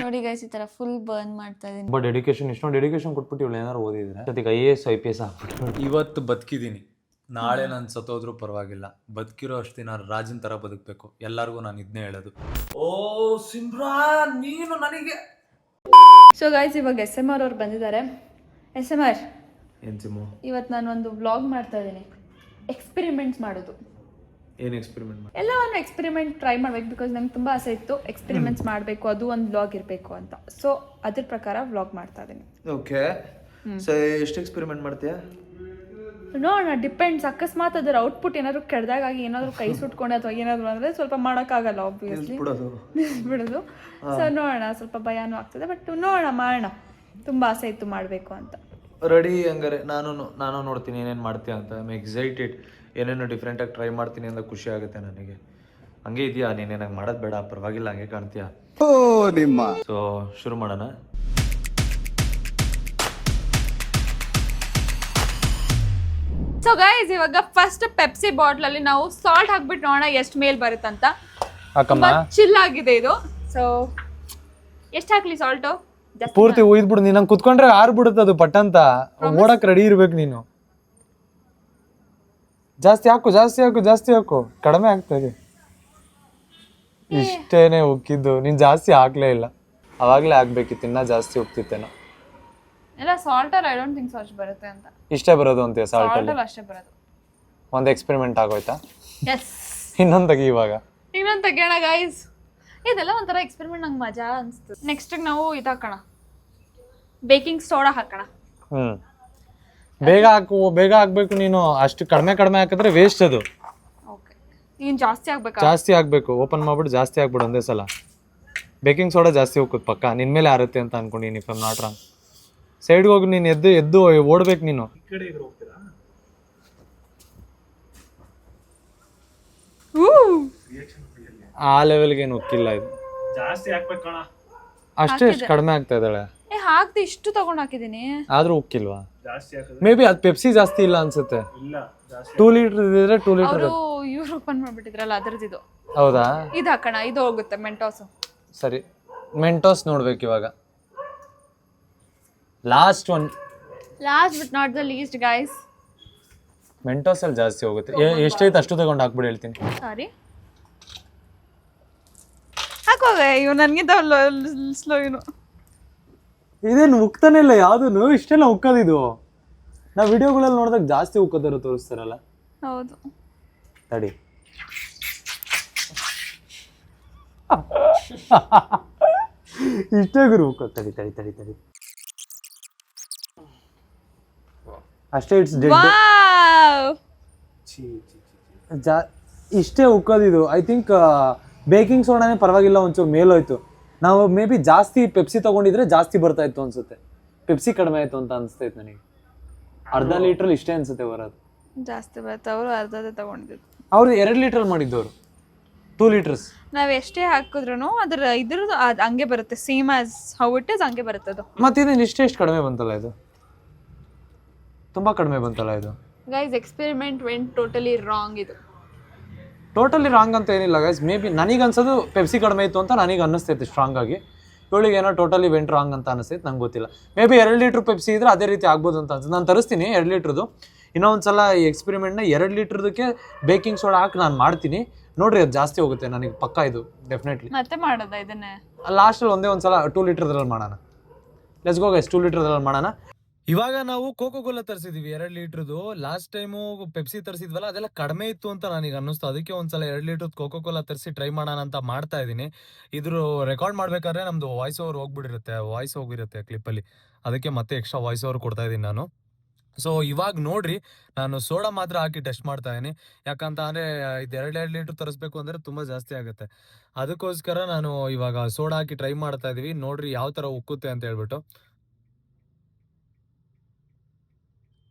ನೋಡಿ ಗೈಸ್ ಈ ತರ ಫುಲ್ ಬರ್ನ್ ಮಾಡ್ತಾ ಇದೀನಿ. ಬಟ್ ಡೆಡಿಕೇಶನ್ ಇಷ್ಟೊಂದು ಡೆಡಿಕೇಶನ್ ಕೊಟ್ಬಿಟ್ಟು ಇವಳು ಏನಾರು ಓದಿದ್ರೆ ಜೊತೆಗೆ IAS IPS ಆಗ್ಬಿಟ್ಟು ಇವತ್ತು ಬದುಕಿದ್ದೀನಿ, ನಾಳೆ ನಾನು ಸತ್ತೋದ್ರೂ ಪರವಾಗಿಲ್ಲ, ಬದುಕಿರೋ ಅಷ್ಟು ದಿನ ರಾಜನ್ ಥರ ಬದುಕಬೇಕು. ಎಲ್ಲರಿಗೂ ನಾನು ಇದನ್ನೇ ಹೇಳೋದು. ಓ ಸಿಮ್ರಾನ್, ನೀನು ನನಗೆ. ಸೊ ಗೈಸ್ ಇವಾಗ SMR ಅವ್ರು ಬಂದಿದ್ದಾರೆ. SMR ಏನು ಸಿಮ್ಮು? ಇವತ್ತು ನಾನು ಒಂದು ವ್ಲಾಗ್ ಮಾಡ್ತಾ ಇದ್ದೀನಿ. ಎಕ್ಸ್ಪೆರಿಮೆಂಟ್ಸ್ ಮಾಡೋದು. ಏನು ಎಕ್ಸ್ಪೆರಿಮೆಂಟ್ ಮಾಡಿ? ಎಲ್ಲ ಒಂದು ಎಕ್ಸ್ಪೆರಿಮೆಂಟ್ ಟ್ರೈ ಮಾಡ್ಬೇಕು. ಬಿಕಾಸ್ ನಂಗೆ ತುಂಬ ಆಸೆ ಇತ್ತು ಎಕ್ಸ್ಪೆರಿಮೆಂಟ್ಸ್ ಮಾಡಬೇಕು, ಅದು ಒಂದು ವ್ಲಾಗ್ ಇರಬೇಕು ಅಂತ. ಸೊ ಅದ್ರ ಪ್ರಕಾರ ವ್ಲಾಗ್ ಮಾಡ್ತಾ ಇದ್ದೀನಿ. ಓಕೆ, ಸೊ ಎಷ್ಟು ಎಕ್ಸ್ಪೆರಿಮೆಂಟ್ ಮಾಡ್ತೀಯಾ? ನೋಡೋಣ, ಡಿಪೆಂಡ್ಸ್. ಅಕಸ್ಮಾತ್ ಅದರ ಔಟ್ಪುಟ್ ಏನಾದ್ರು ಕೆಡ್ದಾಗಿ ಏನಾದ್ರು ಕೈ ಸುಟ್ಕೊಂಡು ಅಥವಾ ಏನಾದ್ರು ಅಂದರೆ ಸ್ವಲ್ಪ ಮಾಡೋಕ್ಕಾಗಲ್ಲ ಆಬ್ವಿಯಸ್ಲಿ, ಬಿಡೋದು. ಸೊ ನೋಡೋಣ, ಸ್ವಲ್ಪ ಭಯನೂ ಆಗ್ತದೆ, ಬಟ್ ನೋಡೋಣ, ಮಾಡೋಣ. ತುಂಬ ಆಸೆ ಇತ್ತು ಮಾಡಬೇಕು ಅಂತ. ರೆಡಿ ಹಂಗಾರೆ. ನಾನು ನೋಡ್ತೀನಿ ಏನೇನು ಮಾಡ್ತೀಯ ಅಂತ. I am excited. ಏನೇನು ಡಿಫ್ರೆಂಟಾಗಿ ಟ್ರೈ ಮಾಡ್ತೀನಿ ಅಂತ ಖುಷಿ ಆಗುತ್ತೆ ನನಗೆ. ಹಂಗೆ ಇದೆಯಾ ನೀನೇನಾಗ ಮಾಡೋದು ಬೇಡ, ಪರವಾಗಿಲ್ಲ, ಹಂಗೆ ಕಾಣ್ತೀಯಾ? ಸೊ ಶುರು ಮಾಡೋಣ. ಸೊ ಗೈಸ್ ಇವಾಗ ಫಸ್ಟ್ ಪೆಪ್ಸಿ ಬಾಟ್ಲ್ ಅಲ್ಲಿ ನಾವು ಸಾಲ್ಟ್ ಹಾಕ್ಬಿಟ್ಟು ನೋಡೋಣ ಎಷ್ಟು ಮೇಲ್ ಬರುತ್ತಂತ. ಚಿಲ್ ಆಗಿದೆ ಇದು. ಸೊ ಎಷ್ಟು ಹಾಕ್ಲಿ ಸಾಲ್ಟ್? ಪೂರ್ತಿ ಉಯ್ದ್ಬಿಡು. ನೀನು ಕುತ್ಕೊಂಡ್ರೆ ಆರ್ಬಿಡುತ್ತೆ ಅದು ಪಟ್ಟಂತ. ಓಡಕ್ ರೆಡಿ ಇರ್ಬೇಕು ನೀನು. ಜಾಸ್ತಿ ಹಾಕು. ಕಡಿಮೆ ಆಗ್ತದೆ. ಇಷ್ಟೇನೆ ಉಕ್ಕಿದ್ದು. ನೀನ್ ಜಾಸ್ತಿ ಹಾಕ್ಲೇ ಇಲ್ಲ. ಅವಾಗ್ಲೇ ಆಗ್ಬೇಕಿತ್ತು, ಇನ್ನ ಜಾಸ್ತಿ ಹೋಗ್ತಿತ್ತೇನೋ. ಎಲ್ಲ ಸಾಲ್ಟ್ ಐ ಡೋಂಟ್ ಥಿಂಕ್ ಅಷ್ಟು ಬರುತ್ತೆ ಅಂತ. ಇಷ್ಟೇ ಬರೋದು ಅಂತೀಯ ಸಾಲ್ಟ್ ಅಲ್ಲಿ? ಅಷ್ಟೇ ಬರೋದು. ಒಂದು ಎಕ್ಸ್ಪೆರಿಮೆಂಟ್ ಆಗೋಯ್ತಾ? ಎಸ್. ಇನ್ನೊಂದು ತೆಗಿ ಇವಾಗ. ಇನ್ನೊಂದು ತೆಗಿಯೋಣ ಗೈಸ್. ಇದೆಲ್ಲ ಒಂಥರ ಎಕ್ಸ್ಪೆರಿಮೆಂಟ್ ನಂಗೆ ಮಜಾ ಅನಿಸ್ತು. ನೆಕ್ಸ್ಟ್ ನಾವು ಇದು ಹಾಕೋಣ, ಬೇಕಿಂಗ್ ಸೋಡಾ ಹಾಕೋಣ. ಬೇಗ ಹಾಕ್ಬೇಕು ನೀನು. ಅಷ್ಟು ಕಡಿಮೆ ಹಾಕಿದ್ರೆ ವೇಸ್ಟ್ ಅದು. ಓಕೆ, ನೀನು ಜಾಸ್ತಿ ಆಗ್ಬೇಕು. ಓಪನ್ ಮಾಡ್ಬಿಟ್ಟು ಜಾಸ್ತಿ ಆಗ್ಬಿಡು ಒಂದೇ ಸಲ. ಬೇಕಿಂಗ್ ಸೋಡಾ ಜಾಸ್ತಿ ಹೋಗ್ತದೆ ಪಕ್ಕ. ನಿನ್ ಮೇಲೆ ಆರುತ್ತೆ ಅಂತ ಅನ್ಕೊಂಡಿನಿ. If I am not wrong. ಸೈಡ್ಗೆ ಹೋಗಿ ನೀನು ಎದ್ದು ಓಡ್ಬೇಕು ನೀನು. ಆ ಲೆವೆಲ್ಗೆ ಏನು ಉಕ್ಕಿಲ್ಲ ಇದು. ಅಷ್ಟೇ ಕಡಿಮೆ ಆಗ್ತಾ ಇದ್ದಾಳೆ. ಹಾಕ್ದೆ ಇಷ್ಟು ತಗೊಂಡ್ ಹಾಕಿದೀನಿ, ಆದ್ರೂ ಉಕ್ಕಿಲ್ವಾ? ಮೇ ಬಿ ಅದು ಪೆಪ್ಸಿ ಜಾಸ್ತಿ ಇಲ್ಲ ಅನ್ಸುತ್ತೆ. 2 ಲೀಟರ್ ಇದ್ರೆ 2 ಲೀಟರ್ ಇವ್ರು ಓಪನ್ ಮಾಡ್ಬಿಟ್ಟಿದ್ರಲ್ಲ ಅದ್ರದ್ದು ಇದು. ಹೌದಾ? ಇದು ಹಾಕೋಣ, ಇದು ಹೋಗುತ್ತೆ ಮೆಂಟೋಸ್. ಸರಿ, ಮೆಂಟೋಸ್ ನೋಡ್ಬೇಕು ಇವಾಗ. Last but not the least guys. Mentos ಅಲ್ಲಿ ಜಾಸ್ತಿ ಹೋಗುತ್ತೆ. ಎಷ್ಟೈತೆ ಅಷ್ಟು ತಗೊಂಡು ಹಾಕ್ಬಿಡಿ ಹೇಳ್ತೀನಿ. ಸಾರಿ, ಹಾಕೋಗ. ಇವ್ ನನ್ಗಿಂತ ಸ್ಲೋ ಇವನು. ಇದೇನು ಉಕ್ತಾನೆ ಇಲ್ಲ ಯಾವ್ದು. ಇಷ್ಟೆಲ್ಲ ಉಕ್ಕೋದಿದು. ನಾವು ವಿಡಿಯೋಗಳಲ್ಲಿ ನೋಡಿದಾಗ ಜಾಸ್ತಿ ಉಕ್ಕೋದಾರ ತೋರಿಸ್ತಾರಲ್ಲ. ಹೌದು. ತಡಿ, ಇಷ್ಟೇ ಗುರು ಉಕ್ಕೋ. ತಡಿ. ಅಷ್ಟೇ. It's dead. ಇಷ್ಟೇ ಉಕ್ಕೋದಿದು. ಐ ಥಿಂಕ್ ಬೇಕಿಂಗ್ ಸೋಡಾನೇ ಪರವಾಗಿಲ್ಲ, ಒಂಚೂರು ಮೇಲೋಯ್ತು. ನಾವು ಮೇ ಬಿ ಜಾಸ್ತಿ ಪೆಪ್ಸಿ ತಗೊಂಡಿದ್ರೆ ಜಾಸ್ತಿ ಬರ್ತಾ ಇತ್ತು ಅನ್ಸುತ್ತೆ. ಪೆಪ್ಸಿ ಕಡಿಮೆ ಆಯ್ತು ಅಂತ ಅನಿಸ್ತೈತೆ ನನಗೆ. ಅರ್ಧ ಲೀಟ್ರ್ ಇಷ್ಟೇ ಅನ್ಸುತ್ತೆ ಬರೋದು. ಜಾಸ್ತಿ ಬರುತ್ತೆ. ಅವರು ಅರ್ಧದೇ ತಗೊಂಡಿದ್ದು. ಅವ್ರು 2 ಲೀಟರ್ ಮಾಡಿದ್ದವರು 2 ಲೀಟರ್ಸ್. ನಾವ್ ಎಷ್ಟೇ ಹಾಕಿದ್ರು ಇದ್ರದ್ದು ಹಂಗೆ ಬರುತ್ತೆ. Same as how it is ಹಂಗೆ ಬರುತ್ತೆ ಅದು. ಮತ್ತಿದೇನು ಇಷ್ಟೆಷ್ಟು ಕಡಿಮೆ ಬಂತಲ್ಲ ಇದು? ತುಂಬಾ ಕಡಿಮೆ ಬಂತಲ್ಲ ಇದು. Guys experiment vent totally wrong. ಇದು ಟೋಟಲಿ ರಾಂಗ್ ಅಂತ ಏನಿಲ್ಲ ಗೈಸ್. ಮೇ ಬಿ ನನಗೆ ಅನ್ಸೋದು ಪೆಪ್ಸಿ ಕಡಿಮೆ ಇತ್ತು ಅಂತ ನನಗೆ ಅನ್ನಿಸ್ತೈತೆ ಸ್ಟ್ರಾಂಗ್ ಆಗಿ. ಇವಳಿಗೆ ಏನೋ ಟೋಟಲಿ ವೆಂಟ್ ರಾಂಗ್ ಅಂತ ಅನಿಸ್ತೈತೆ, ನಂಗೆ ಗೊತ್ತಿಲ್ಲ. ಮೇ ಬಿ 2 ಲೀಟ್ರ್ ಪೆಪ್ಸಿ ಇದ್ರೆ ಅದೇ ರೀತಿ ಆಗ್ಬೋದು ಅಂತ ಅನ್ಸುತ್ತೆ. ನಾನು ತರಿಸ್ತೀನಿ 2 ಲೀಟ್ರದ್ದು. ಇನ್ನೊಂದ್ಸಲ ಈ ಎಕ್ಸ್ಪೆರಿಮೆಂಟ್ನ 2 ಲೀಟ್ರದಕ್ಕೆ ಬೇಕಿಂಗ್ ಸೋಡಾ ಹಾಕಿ ನಾನು ಮಾಡ್ತೀನಿ. ನೋಡ್ರಿ, ಅದು ಜಾಸ್ತಿ ಹೋಗುತ್ತೆ ನನಗೆ ಪಕ್ಕ. ಇದು ಡೆಫಿನೆಟ್ಲಿ ಮತ್ತೆ ಮಾಡೋದ ಇದನ್ನೇ. ಲಾಸ್ಟಲ್ಲಿ ಒಂದ್ಸಲ 2 ಲೀಟರ್ದ್ರಲ್ಲಿ ಮಾಡೋಣ. ಲೆಟ್ಸ್ ಗೋ ಗೈಸ್, 2 ಲೀಟರ್ದ್ರಲ್ಲಿ ಮಾಡೋಣ. ಇವಾಗ ನಾವು ಕೋಕೋ ಕೋಲಾ ತರಿಸಿದೀವಿ 2 ಲೀಟರ್ದು. ಲಾಸ್ಟ್ ಟೈಮು ಪೆಪ್ಸಿ ತರಿಸಿದ್ವಲ್ಲ, ಅದೆಲ್ಲ ಕಡಿಮೆ ಇತ್ತು ಅಂತ ನನಗೆ ಅನ್ನಿಸ್ತು. ಅದಕ್ಕೆ ಒಂದ್ಸಲ 2 ಲೀಟರ್ ಕೋಕೋ ಕೋಲಾ ತರಿಸಿ ಟ್ರೈ ಮಾಡೋಣ ಅಂತ ಮಾಡ್ತಾ ಇದ್ದೀನಿ. ಇದ್ರ ರೆಕಾರ್ಡ್ ಮಾಡ್ಬೇಕಾದ್ರೆ ನಮ್ದು ವಾಯ್ಸ್ ಓವರ್ ಹೋಗಿರುತ್ತೆ ಕ್ಲಿಪ್ಪಲ್ಲಿ. ಅದಕ್ಕೆ ಮತ್ತೆ ಎಕ್ಸ್ಟ್ರಾ ವಾಯ್ಸ್ ಓವರ್ ಕೊಡ್ತಾ ಇದ್ದೀನಿ ನಾನು. ಸೊ ಇವಾಗ ನೋಡ್ರಿ, ನಾನು ಸೋಡಾ ಮಾತ್ರ ಹಾಕಿ ಟೆಸ್ಟ್ ಮಾಡ್ತಾ ಇದ್ದೀನಿ. ಯಾಕಂತ ಅಂದರೆ ಇದು 2 ಲೀಟರ್ ತರಿಸ್ಬೇಕು ಅಂದರೆ ತುಂಬ ಜಾಸ್ತಿ ಆಗುತ್ತೆ. ಅದಕ್ಕೋಸ್ಕರ ನಾನು ಇವಾಗ ಸೋಡಾ ಹಾಕಿ ಟ್ರೈ ಮಾಡ್ತಾ ಇದೀವಿ. ನೋಡ್ರಿ ಯಾವ ಥರ ಉಕ್ಕುತ್ತೆ ಅಂತ ಹೇಳ್ಬಿಟ್ಟು.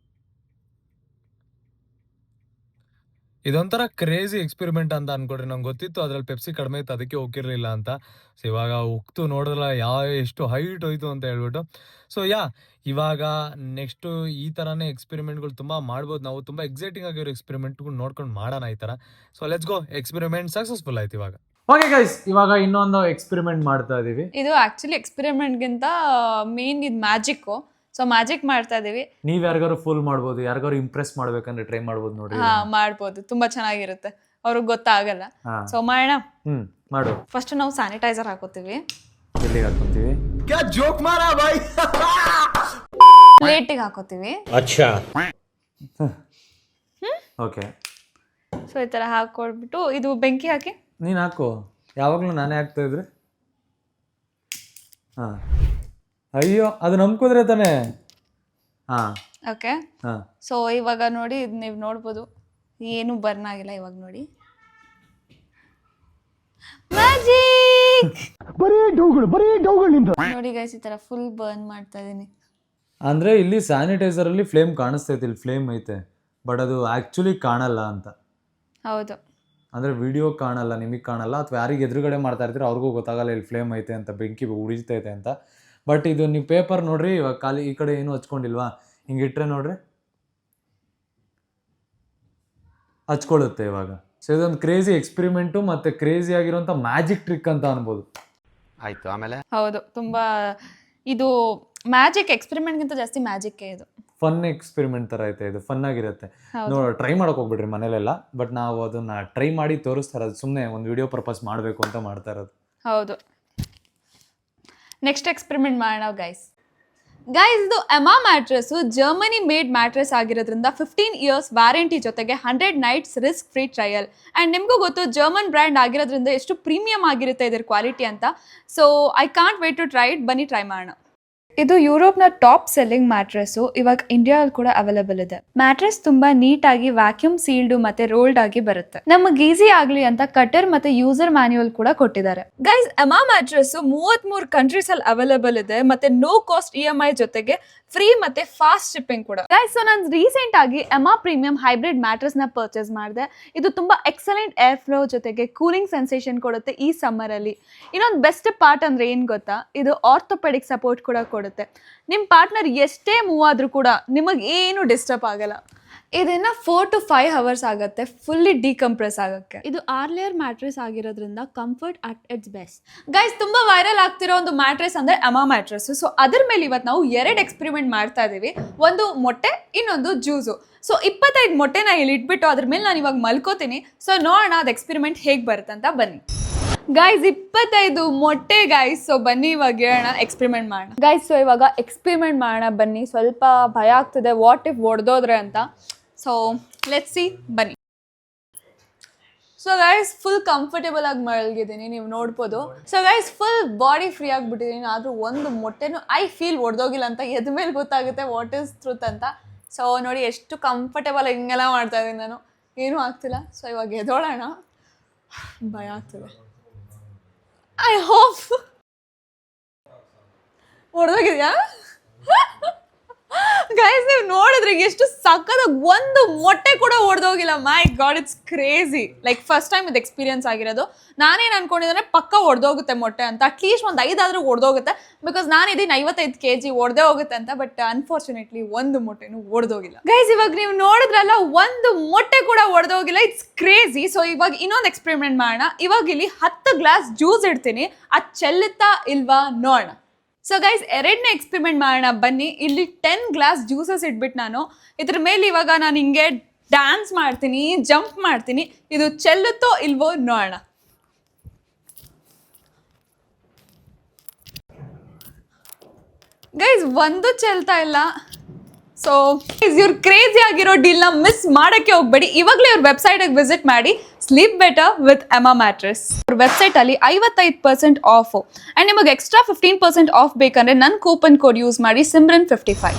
ಇದೊಂಥರ ಕ್ರೇಜಿ ಎಕ್ಸ್ಪೆರಿಮೆಂಟ್ ಅಂತ ಅನ್ಕೊಡ್ರಿ. ನಂಗೆ ಗೊತ್ತಿತ್ತು ಅದ್ರಲ್ಲಿ ಪೆಪ್ಸಿ ಕಡಿಮೆ ಇತ್ತು, ಅದಕ್ಕೆ ಹೋಗಿರಲಿಲ್ಲ ಅಂತ. ಸೊ ಇವಾಗ ಉಕ್ತು ನೋಡಿದ್ರಲ್ಲ ಎಷ್ಟು ಹೈಟ್ ಹೋಯ್ತು ಅಂತ ಹೇಳ್ಬಿಟ್ಟು. ಸೊ ಇವಾಗ ನೆಕ್ಸ್ಟು ಈ ಥರನೇ ಎಕ್ಸ್ಪೆರಿಮೆಂಟ್ಗಳು ತುಂಬ ಮಾಡ್ಬೋದು ನಾವು. ತುಂಬ ಎಕ್ಸೈಟಿಂಗ್ ಆಗಿರೋ ಎಕ್ಸ್ಪೆರಿಮೆಂಟ್ಗಳು ನೋಡ್ಕೊಂಡು ಮಾಡೋಣ ಈ ಥರ. So let's go. Experiment successful ಆಯ್ತು ಇವಾಗ. ಓಕೆ ಗೈಸ್, ಇವಾಗ ಇನ್ನೊಂದು ಎಕ್ಸ್ಪೆರಿಮೆಂಟ್ ಮಾಡ್ತಾ ಇದೀವಿ. ಇದು ಆಕ್ಚುಲಿ ಎಕ್ಸ್ಪೆರಿಮೆಂಟ್ಗಿಂತ ಮೇನ್ ಇದು ಮ್ಯಾಜಿಕ್ಕು. ಸೊ ಮ್ಯಾಜಿಕ್ ಮಾಡ್ತಾ ಇದೀವಿ. ನೀವ್ ಯಾರಿಗಾರು ಫುಲ್ ಮಾಡ್ಬೋದು, ಯಾರಿಗಾರು ಇಂಪ್ರೆಸ್ ಮಾಡ್ಬೇಕಂದ್ರೆ ಟ್ರೈ ಮಾಡ್ಬೋದು ನೋಡಿ. ಹಾ ಮಾಡ್ಬೋದು, ತುಂಬಾ ಚೆನ್ನಾಗಿರುತ್ತೆ, ಅವ್ರಿಗೆ ಗೊತ್ತಾಗಲ್ಲ. ಸೊ ಮಾಡೋಣ. ಮಾಡು. ಫಸ್ಟ್ ನಾವು ಸ್ಯಾನಿಟೈಸರ್ ಹಾಕೋತೀವಿ. ಎಲ್ಲಿಗೆ ಹಾಕೊಂತೀವಿ? ಪ್ಲೇಟಿಗೆ ಹಾಕೋತೀವಿ. ಓಕೆ. ಸೊ ಈ ತರ ಹಾಕೊಳ್ಬಿಟ್ಟು ಇದು ಬೆಂಕಿ ಹಾಕಿ. ನೀನ್ ಹಾಕು, ಯಾವಾಗ್ಲೂ ನಾನೇ ಹಾಕ್ತಾ ಇದ್ರೆ. ಹಾ, ಅಯ್ಯೋ ಅದು ನಂಬ್ಕೋದ್ರೆ ತಾನೆ. ಹಾ ಓಕೆ. ಸೊ ಇವಾಗ ನೋಡಿ, ನೀವು ನೋಡ್ಬೋದು ಏನು ಬರ್ನ್ ಆಗಿಲ್ಲ. ಇವಾಗ ನೋಡಿ ಮ್ಯಾಜಿಕ್. ನೋಡಿ ಗೈಸ್, ಈ ತರ ಫುಲ್ ಬರ್ನ್ ಮಾಡ್ತಾ ಇದೀನಿ. ಅಂದ್ರೆ ಇಲ್ಲಿ ಸ್ಯಾನಿಟೈಸರ್ ಅಲ್ಲಿ ಫ್ಲೇಮ್ ಕಾಣಿಸ್ತೈತಿ, ಇಲ್ಲಿ ಫ್ಲೇಮ್ ಐತೆ, ಬಟ್ ಅದು ಆಕ್ಚುಲಿ ಕಾಣಲ್ಲ ಅಂತ. ಹೌದು, ಅಂದ್ರೆ ವಿಡಿಯೋ ಕಾಣಲ್ಲ, ನಿಮಗೆ ಕಾಣಲ್ಲ, ಅಥವಾ ಯಾರಿಗೆ ಎದುರುಗಡೆ ಮಾಡ್ತಾ ಇರ್ತೀರ ಅವ್ರಿಗೂ ಗೊತ್ತಾಗಲ್ಲ ಇಲ್ಲಿ ಫ್ಲೇಮ್ ಐತೆ ಅಂತ, ಬೆಂಕಿ ಉರಿತೈತೆ ಅಂತ. ಬಟ್ ಇದು ನೀವು ಪೇಪರ್ ನೋಡ್ರಿ, ಇವಾಗ ಖಾಲಿ ಈ ಕಡೆ ಏನು ಹಚ್ಕೊಂಡಿಲ್ವಾ, ಹಿಂಗಿಟ್ರೆ ನೋಡ್ರಿ ಹಚ್ಕೊಳ್ಳುತ್ತೆ ಇವಾಗ. ಸೊ ಇದೊಂದು ಕ್ರೇಜಿ ಎಕ್ಸ್ಪೆರಿಮೆಂಟು ಮತ್ತೆ ಕ್ರೇಜಿ ಆಗಿರುವಂತ ಮ್ಯಾಜಿಕ್ ಟ್ರಿಕ್ ಅಂತ ಅನ್ಬೋದು. ಆಯ್ತು, ಆಮೇಲೆ ಹೌದು, ತುಂಬಾ ಇದು ಮ್ಯಾಜಿಕ್ ಎಕ್ಸ್ಪೆರಿಮೆಂಟ್ಗಿಂತ ಜಾಸ್ತಿ ಮ್ಯಾಜಿಕ್ ಇದು. ಫನ್ ಎಕ್ಸ್ಪೆರಿಮೆಂಟ್ ತರ ಐತೆ, ಇದು ಫನ್ ಆಗಿರುತ್ತೆ. ಟ್ರೈ ಮಾಡಕ್ ಹೋಗ್ಬಿಡ್ರಿ ಮನೇಲೆಲ್ಲ, ಬಟ್ ನಾವು ಅದನ್ನ ಟ್ರೈ ಮಾಡಿ ತೋರಿಸ್ತಾ ಇರೋದು, ಸುಮ್ಮನೆ ಒಂದು ವಿಡಿಯೋ ಪರ್ಪಸ್ ಮಾಡಬೇಕು ಅಂತ ಮಾಡ್ತಾ ಇರೋದು. ಹೌದು, ನೆಕ್ಸ್ಟ್ ಎಕ್ಸ್ಪೆರಿಮೆಂಟ್ ಮಾಡೋಣ ಗೈಸ್. ಇದು ಎಮಾ ಮ್ಯಾಟ್ರೆಸ್ಸು ಜರ್ಮನಿ ಮೇಡ್ ಮ್ಯಾಟ್ರೆಸ್ ಆಗಿರೋದ್ರಿಂದ 15 years ವ್ಯಾರಂಟಿ ಜೊತೆಗೆ 100 nights risk free trial. And ನಿಮಗೂ ಗೊತ್ತು ಜರ್ಮನ್ ಬ್ರ್ಯಾಂಡ್ ಆಗಿರೋದ್ರಿಂದ ಎಷ್ಟು ಪ್ರೀಮಿಯಂ ಆಗಿರುತ್ತೆ ಇದರ ಕ್ವಾಲಿಟಿ ಅಂತ. So I can't wait to try it, ಬನ್ನಿ ಟ್ರೈ ಮಾಡೋಣ. ಇದು ಯುರೋಪ್ನ ಟಾಪ್ ಸೆಲ್ಲಿಂಗ್ ಮ್ಯಾಟ್ರೆಸ್ಸು, ಇವಾಗ ಇಂಡಿಯಾದಲ್ಲಿ ಕೂಡ ಅವೈಲೇಬಲ್ ಇದೆ. ಮ್ಯಾಟ್ರೆಸ್ ತುಂಬಾ ನೀಟಾಗಿ ವ್ಯಾಕ್ಯೂಮ್ ಸೀಲ್ಡ್ ಮತ್ತೆ ರೋಲ್ಡ್ ಆಗಿ ಬರುತ್ತೆ. ನಮಗೆ ಈಸಿ ಆಗ್ಲಿ ಅಂತ ಕಟರ್ ಮತ್ತೆ ಯೂಸರ್ ಮ್ಯಾನ್ಯುಯಲ್ ಕೂಡ ಕೊಟ್ಟಿದ್ದಾರೆ. ಗೈಸ್, ಎಮಾ ಮ್ಯಾಟ್ರೆಸ್ 33 ಕಂಟ್ರೀಸ್ ಅಲ್ಲಿ ಅವೈಲೇಬಲ್ ಇದೆ, ಮತ್ತೆ ನೋ ಕಾಸ್ಟ್ EMI ಜೊತೆಗೆ ಫ್ರೀ ಮತ್ತೆ ಫಾಸ್ಟ್ ಶಿಪ್ಪಿಂಗ್ ಕೂಡ. ಗೈಸ್, ಸೊ ನಾನು ರೀಸೆಂಟ್ ಆಗಿ ಎಮಾ ಪ್ರೀಮಿಯಂ ಹೈಬ್ರಿಡ್ ಮ್ಯಾಟ್ರೆಸ್ ನ ಪರ್ಚೇಸ್ ಮಾಡಿದೆ. ಇದು ತುಂಬಾ ಎಕ್ಸಲೆಂಟ್ ಏರ್ ಫ್ಲೋ ಜೊತೆಗೆ ಕೂಲಿಂಗ್ ಸೆನ್ಸೇಷನ್ ಕೊಡುತ್ತೆ ಈ ಸಮ್ಮರ್ ಅಲ್ಲಿ. ಇನ್ನೊಂದು ಬೆಸ್ಟ್ ಪಾರ್ಟ್ ಅಂದ್ರೆ ಏನ್ ಗೊತ್ತಾ, ಇದು ಆರ್ಥೋಪೆಡಿಕ್ ಸಪೋರ್ಟ್ ಕೂಡ ಕೊಡುತ್ತೆ. ನಿಮ್ಮ ಪಾರ್ಟ್ನರ್ ಎಷ್ಟೇ ಮೂವ್ ಆದ್ರೂ ಕೂಡ ನಿಮಗೆ ಏನು ಡಿಸ್ಟರ್ಬ್ ಆಗಲ್ಲ. ಇದನ್ನ 4 to 5 hours ಆಗುತ್ತೆ ಫುಲ್ಲಿ ಡಿಕಂಪ್ರೆಸ್ ಆಗಕ್ಕೆ. ಇದು 6 layer ಮ್ಯಾಟ್ರೆಸ್ ಆಗಿರೋದ್ರಿಂದ comfort at it's best. Guys, ತುಂಬಾ ವೈರಲ್ ಆಗ್ತಿರೋ ಒಂದು ಮ್ಯಾಟ್ರೆಸ್ ಅಂದ್ರೆ ಎಮಾ ಮ್ಯಾಟ್ರೆಸ್. ಸೊ ಅದ್ರ ಮೇಲೆ ಇವತ್ತು ನಾವು 2 ಎಕ್ಸ್ಪೆರಿಮೆಂಟ್ ಮಾಡ್ತಾ ಇದೀವಿ. ಒಂದು ಮೊಟ್ಟೆ, ಇನ್ನೊಂದು ಜ್ಯೂಸು. ಸೊ 25 ಮೊಟ್ಟೆನ ಇಲ್ಲಿ ಇಟ್ಬಿಟ್ಟು ಅದ್ರ ಮೇಲೆ ನಾನು ಇವಾಗ ಮಲ್ಕೋತೀನಿ. ಸೊ ನೋಡೋಣ ಅದು ಎಕ್ಸ್ಪೆರಿಮೆಂಟ್ ಹೇಗೆ ಬರುತ್ತಂತ, ಬನ್ನಿ. ಗೈಸ್, 25 ಮೊಟ್ಟೆ ಗೈಸ್. ಸೊ ಬನ್ನಿ ಇವಾಗ ಹೇಳೋಣ, ಎಕ್ಸ್ಪೆರಿಮೆಂಟ್ ಮಾಡೋಣ ಗೈಸ್. ಸೊ ಇವಾಗ ಎಕ್ಸ್ಪೆರಿಮೆಂಟ್ ಮಾಡೋಣ ಬನ್ನಿ. ಸ್ವಲ್ಪ ಭಯ ಆಗ್ತಿದೆ, ವಾಟ್ ಇಫ್ ಒಡೆದೋದ್ರೆ ಅಂತ. ಸೊ ಲೆಟ್ಸ್ ಸಿ, ಬನ್ನಿ. ಸೊ ಗೈಸ್, ಫುಲ್ ಕಂಫರ್ಟೇಬಲ್ ಆಗಿ ಮಲಗಿದ್ದೀನಿ, ನೀವು ನೋಡ್ಬೋದು. So guys, full body free ಆಗಿಬಿಟ್ಟಿದ್ದೀನಿ. ಆದರೂ ಒಂದು ಮೊಟ್ಟೆನೂ ಐ ಫೀಲ್ ಒಡೆದೋಗಿಲ್ಲ ಅಂತ ಎದ ಮೇಲೆ ಗೊತ್ತಾಗುತ್ತೆ ವಾಟ್ ಇಸ್ ಟ್ರೂತ್ ಅಂತ. ಸೊ ನೋಡಿ ಎಷ್ಟು ಕಂಫರ್ಟೇಬಲ್ ಹಿಂಗೆಲ್ಲ ಮಾಡ್ತಾ ಇದ್ದೀನಿ ನಾನು, ಏನೂ ಆಗ್ತಿಲ್ಲ. ಸೊ ಇವಾಗ ಎದೋಳೋಣ, ಭಯ ಆಗ್ತಿದೆ. ಐ ಹೋಪ್ ಹೊಡೆದೋಗಿದ್ಯಾ ಗೈಸ್, ನೀವು ನೋಡಿದ್ರೆ ಎಷ್ಟು ಸಕ್ಕತ್ತಾಗಿ ಒಂದು ಮೊಟ್ಟೆ ಕೂಡ ಹೊಡೆದೋಗಿಲ್ಲ. My God, it's crazy. Like first time ಇದು ಎಕ್ಸ್ಪೀರಿಯನ್ಸ್ ಆಗಿರೋದು. ನಾನೇನು ಅನ್ಕೊಂಡಿದ್ರೆ ಪಕ್ಕ ಹೊಡೆದೋಗುತ್ತೆ ಮೊಟ್ಟೆ ಅಂತ, ಅಟ್ಲೀಸ್ಟ್ ಒಂದು 5 ಆದ್ರೂ ಹೊಡೆದೋಗುತ್ತೆ. ಬಿಕಾಸ್ ನಾನಿದ್ದೀನಿ 55 kg, ಹೊಡೆದೇ ಹೋಗುತ್ತೆ ಅಂತ. ಬಟ್ ಅನ್ಫಾರ್ಚುನೇಟ್ಲಿ ಒಂದು ಮೊಟ್ಟೆನೂ ಹೊಡೆದೋಗಿಲ್ಲ. ಗೈಸ್, ಇವಾಗ ನೀವು ನೋಡಿದ್ರಲ್ಲ, ಒಂದು ಮೊಟ್ಟೆ ಕೂಡ ಹೊಡೆದೋಗಿಲ್ಲ. It's crazy. ಸೊ ಇವಾಗ ಇನ್ನೊಂದು ಎಕ್ಸ್ಪೆರಿಮೆಂಟ್ ಮಾಡೋಣ. ಇವಾಗ ಇಲ್ಲಿ 10 ಗ್ಲಾಸ್ ಜ್ಯೂಸ್ ಇಡ್ತೀನಿ, ಅದು ಚೆಲ್ಲುತ್ತಾ ಇಲ್ವಾ ನೋಡೋಣ. ಸೊ ಗೈಸ್, 2ನೇ ಎಕ್ಸ್ಪೆರಿಮೆಂಟ್ ಮಾಡೋಣ ಬನ್ನಿ. ಇಲ್ಲಿ 10 ಗ್ಲಾಸ್ ಜ್ಯೂಸಸ್ ಇಟ್ಬಿಟ್ಟು ನಾನು ಇದ್ರ ಮೇಲೆ ಇವಾಗ ನಾನು ಹಿಂಗೆ ಡ್ಯಾನ್ಸ್ ಮಾಡ್ತೀನಿ, ಜಂಪ್ ಮಾಡ್ತೀನಿ. ಇದು ಚೆಲ್ಲುತ್ತೋ ಇಲ್ವೋ ನೋಡೋಣ. ಗೈಸ್, ಒಂದು ಚೆಲ್ತಾ ಇಲ್ಲ. ಸೊ ಇವ್ರು ಕ್ರೇಜಿ ಆಗಿರೋ ಡೀಲ್ನ ಮಿಸ್ ಮಾಡೋಕ್ಕೆ ಹೋಗ್ಬೇಡಿ. ಇವಾಗಲೇ ಇವ್ರ ವೆಬ್ಸೈಟಿಗೆ ವಿಸಿಟ್ ಮಾಡಿ, ಸ್ಲೀಪ್ ಬೆಟರ್ ವಿತ್ ಎಮಾ ಮ್ಯಾಟ್ರೆಸ್. ಅವ್ರ ವೆಬ್ಸೈಟಲ್ಲಿ 55% ಆಫು. ಆ್ಯಂಡ್ ನಿಮಗೆ ಎಕ್ಸ್ಟ್ರಾ 15% ಆಫ್ ಬೇಕಂದ್ರೆ ನನ್ನ ಕೂಪನ್ ಕೋಡ್ ಯೂಸ್ ಮಾಡಿ, Simran55.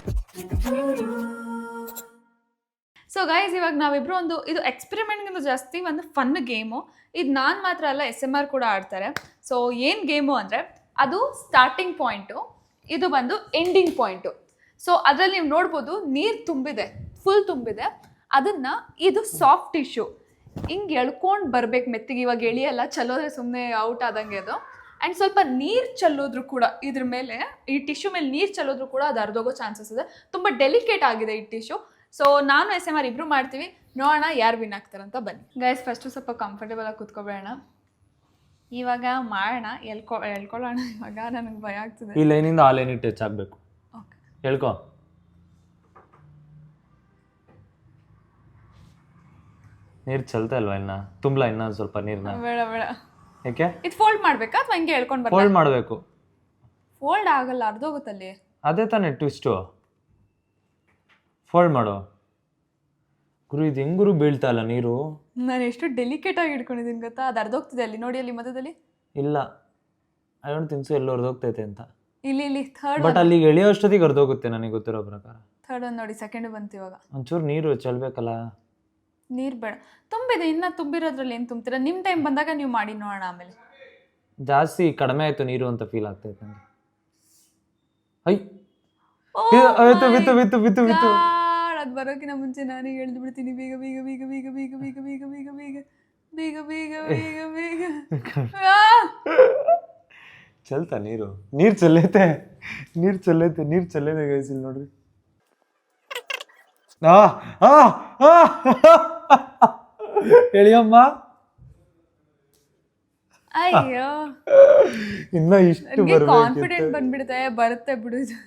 ಸೊ ಗೈಸ್, ಇವಾಗ ನಾವಿಬ್ರು ಇದು ಎಕ್ಸ್ಪೆರಿಮೆಂಟ್ಗಿಂತ ಜಾಸ್ತಿ ಒಂದು ಫನ್ ಗೇಮು. ಇದು ನಾನು ಮಾತ್ರ ಅಲ್ಲ, SMR ಕೂಡ ಆಡ್ತಾರೆ. ಸೊ ಏನು ಗೇಮು ಅಂದರೆ, ಅದು ಸ್ಟಾರ್ಟಿಂಗ್ ಪಾಯಿಂಟು, ಇದು ಬಂದು ಎಂಡಿಂಗ್ ಪಾಯಿಂಟು. ಸೊ ಅದರಲ್ಲಿ ನೀವು ನೋಡ್ಬೋದು ನೀರು ತುಂಬಿದೆ, ಫುಲ್ ತುಂಬಿದೆ. ಅದನ್ನು ಇದು ಸಾಫ್ಟ್ ಟಿಶ್ಯೂ ಹಿಂಗೆ ಎಳ್ಕೊಂಡು ಬರ್ಬೇಕು ಮೆತ್ತಿಗೆ. ಇವಾಗ ಎಳಿಯಲ್ಲ, ಚಲ್ಲೋದ್ರೆ ಸುಮ್ಮನೆ ಔಟ್ ಆದಂಗೆ ಅದು. ಆ್ಯಂಡ್ ಸ್ವಲ್ಪ ನೀರು ಚೆಲ್ಲೋದ್ರು ಕೂಡ ಇದ್ರ ಮೇಲೆ, ಈ ಟಿಶ್ಯೂ ಮೇಲೆ ನೀರು ಚೆಲ್ಲೋದ್ರು ಕೂಡ ಅದು ಅರ್ಧೋಗೋ ಚಾನ್ಸಸ್ ಇದೆ. ತುಂಬ ಡೆಲಿಕೇಟ್ ಆಗಿದೆ ಈ ಟಿಶ್ಯೂ. ಸೊ ನಾನು SMR ಇಬ್ರು ಮಾಡ್ತೀವಿ, ನೋಡೋಣ ಯಾರು ವಿನ್ ಆಗ್ತಾರಂತ. ಬನ್ನಿ ಗೈಸ್, ಫಸ್ಟು ಸ್ವಲ್ಪ ಕಂಫರ್ಟೇಬಲ್ ಆಗಿ ಕೂತ್ಕೊಬೇಡ. ಇವಾಗ ಮಾಡೋಣ ಎಳ್ಕೊಳ್ಳೋಣ. ಇವಾಗ ನನಗೆ ಭಯ ಆಗ್ತದೆ. ಈ ಲೈನಿಂದ ಆ ಲೈನಿಗೆ ಟಚ್ ಆಗಬೇಕು. ಓಕೆ, ಹೇಳ್ಕೊ. ನೀರು ಚಲ್ತಾ ಇಲ್ವಾ ಇನ್ನ? ತುಂಬಲ ಇನ್ನ ಸ್ವಲ್ಪ ನೀರನ್ನ? ಬೇಡ ಬೇಡ. ಯಾಕೆ? ಇದು ಫೋಲ್ಡ್ ಮಾಡ್ಬೇಕಾ ಅಥವಾ ಹಿಂಗೆ ಹೇಳ್ಕೊಂಡು ಬರ್ಲಾ? ಫೋಲ್ಡ್ ಮಾಡಬೇಕು. ಫೋಲ್ಡ್ ಆಗಲ್ಲ, ಅರ್ಧೋಗುತ್ತಲ್ಲಿ. ಅದೇ ತಾನೇ ಟ್ವಿಸ್ಟು. ಫೋಲ್ಡ್ ಮಾಡು ಗುರು. ಇದು ಹೆಂಗ್ ಗುರು ಬೀಳ್ತಾ ಇಲ್ಲ ನೀರು? ನಾನು ಎಷ್ಟು ಡೆಲಿಕೇಟ್ ಆಗಿ ಇಟ್ಕೊಂಡಿದ್ದೀನಿ ಗೊತ್ತಾ? ಅದು ಅರ್ಧೋಗ್ತಿದೆ ಅಲ್ಲಿ ನೋಡಿ, ಅಲ್ಲಿ ಮಧ್ಯದಲ್ಲಿ. ಇಲ್ಲ, ಐ ಡೋಂಟ್ ಥಿಂಕ್ ಸೊ. ಎಲ್ಲೋ ಅರ್ಧೋಗ್ತೈತೆ ಅಂತ. ಇಲ್ಲಿ ಥರ್ಡ್. ಬಟ್ ಅಲ್ಲಿಗೆ ಎಳೆಯೋಷ್ಟೊತ್ತಿಗೆ ಅರ್ಧೋಗುತ್ತೆ ನನಗೆ ಗೊತ್ತಿರೋ ಪ್ರಕಾರ. ಥರ್ಡ್ ಒಂದು ನೋಡಿ, ಸೆಕೆಂಡ್ ಬಂತು ಇವಾಗ. ಒಂಚೂರು ನೀರು ಚೆಲ್ಬೇಕಲ್ಲ. ನೀರು ಬೇಡ, ತುಂಬಿದೆ. ಇನ್ನ ತುಂಬಿರೋದ್ರಲ್ಲಿ ಏನು ತುಂಬ್ತೀರಾ? ನಿಮ್ಮ ಟೈಮ್ ಬಂದಾಗ ನೀವು ಮಾಡಿ ನೋಡೋಣ. ಆಮೇಲೆ ಜಾಸ್ತಿ ಕಡಿಮೆ ಆಯ್ತು ನೀರು ಅಂತ ಫೀಲ್ ಆಗ್ತೈತೆ ನನಗೆ. ಐ ಬಿತ್ತು. ಅದು ಬರೋಕಿನ ಮುಂಚೆ ನಾನೇ ಎಳ್ದು ಬಿಡ್ತೀನಿ. ಬೇಗ ಬೇಗ ಬೇಗ ಬೇಗ ಬೇಗ ಬೇಗ ಬೇಗ ಬೇಗ ಬೇಗ ಬೇಗ ಬೇಗ ಬೇಗ ಬೇಗ. ಚಲ್ತಾ ನೀರು ಚೆಲ್ಲೈತೆ ಗೈಸ್. ಇಲ್ಲಿ ನೋಡ್ರಿ. ಹೇಳಿಯಮ್ಮ. ಅಯ್ಯೋ, ಇನ್ನ ಇಷ್ಟು ಕಾನ್ಫಿಡೆಂಟ್ ಬಂದ್ಬಿಡುತ್ತೆ. ಬರುತ್ತೆ ಬಿಡುದು.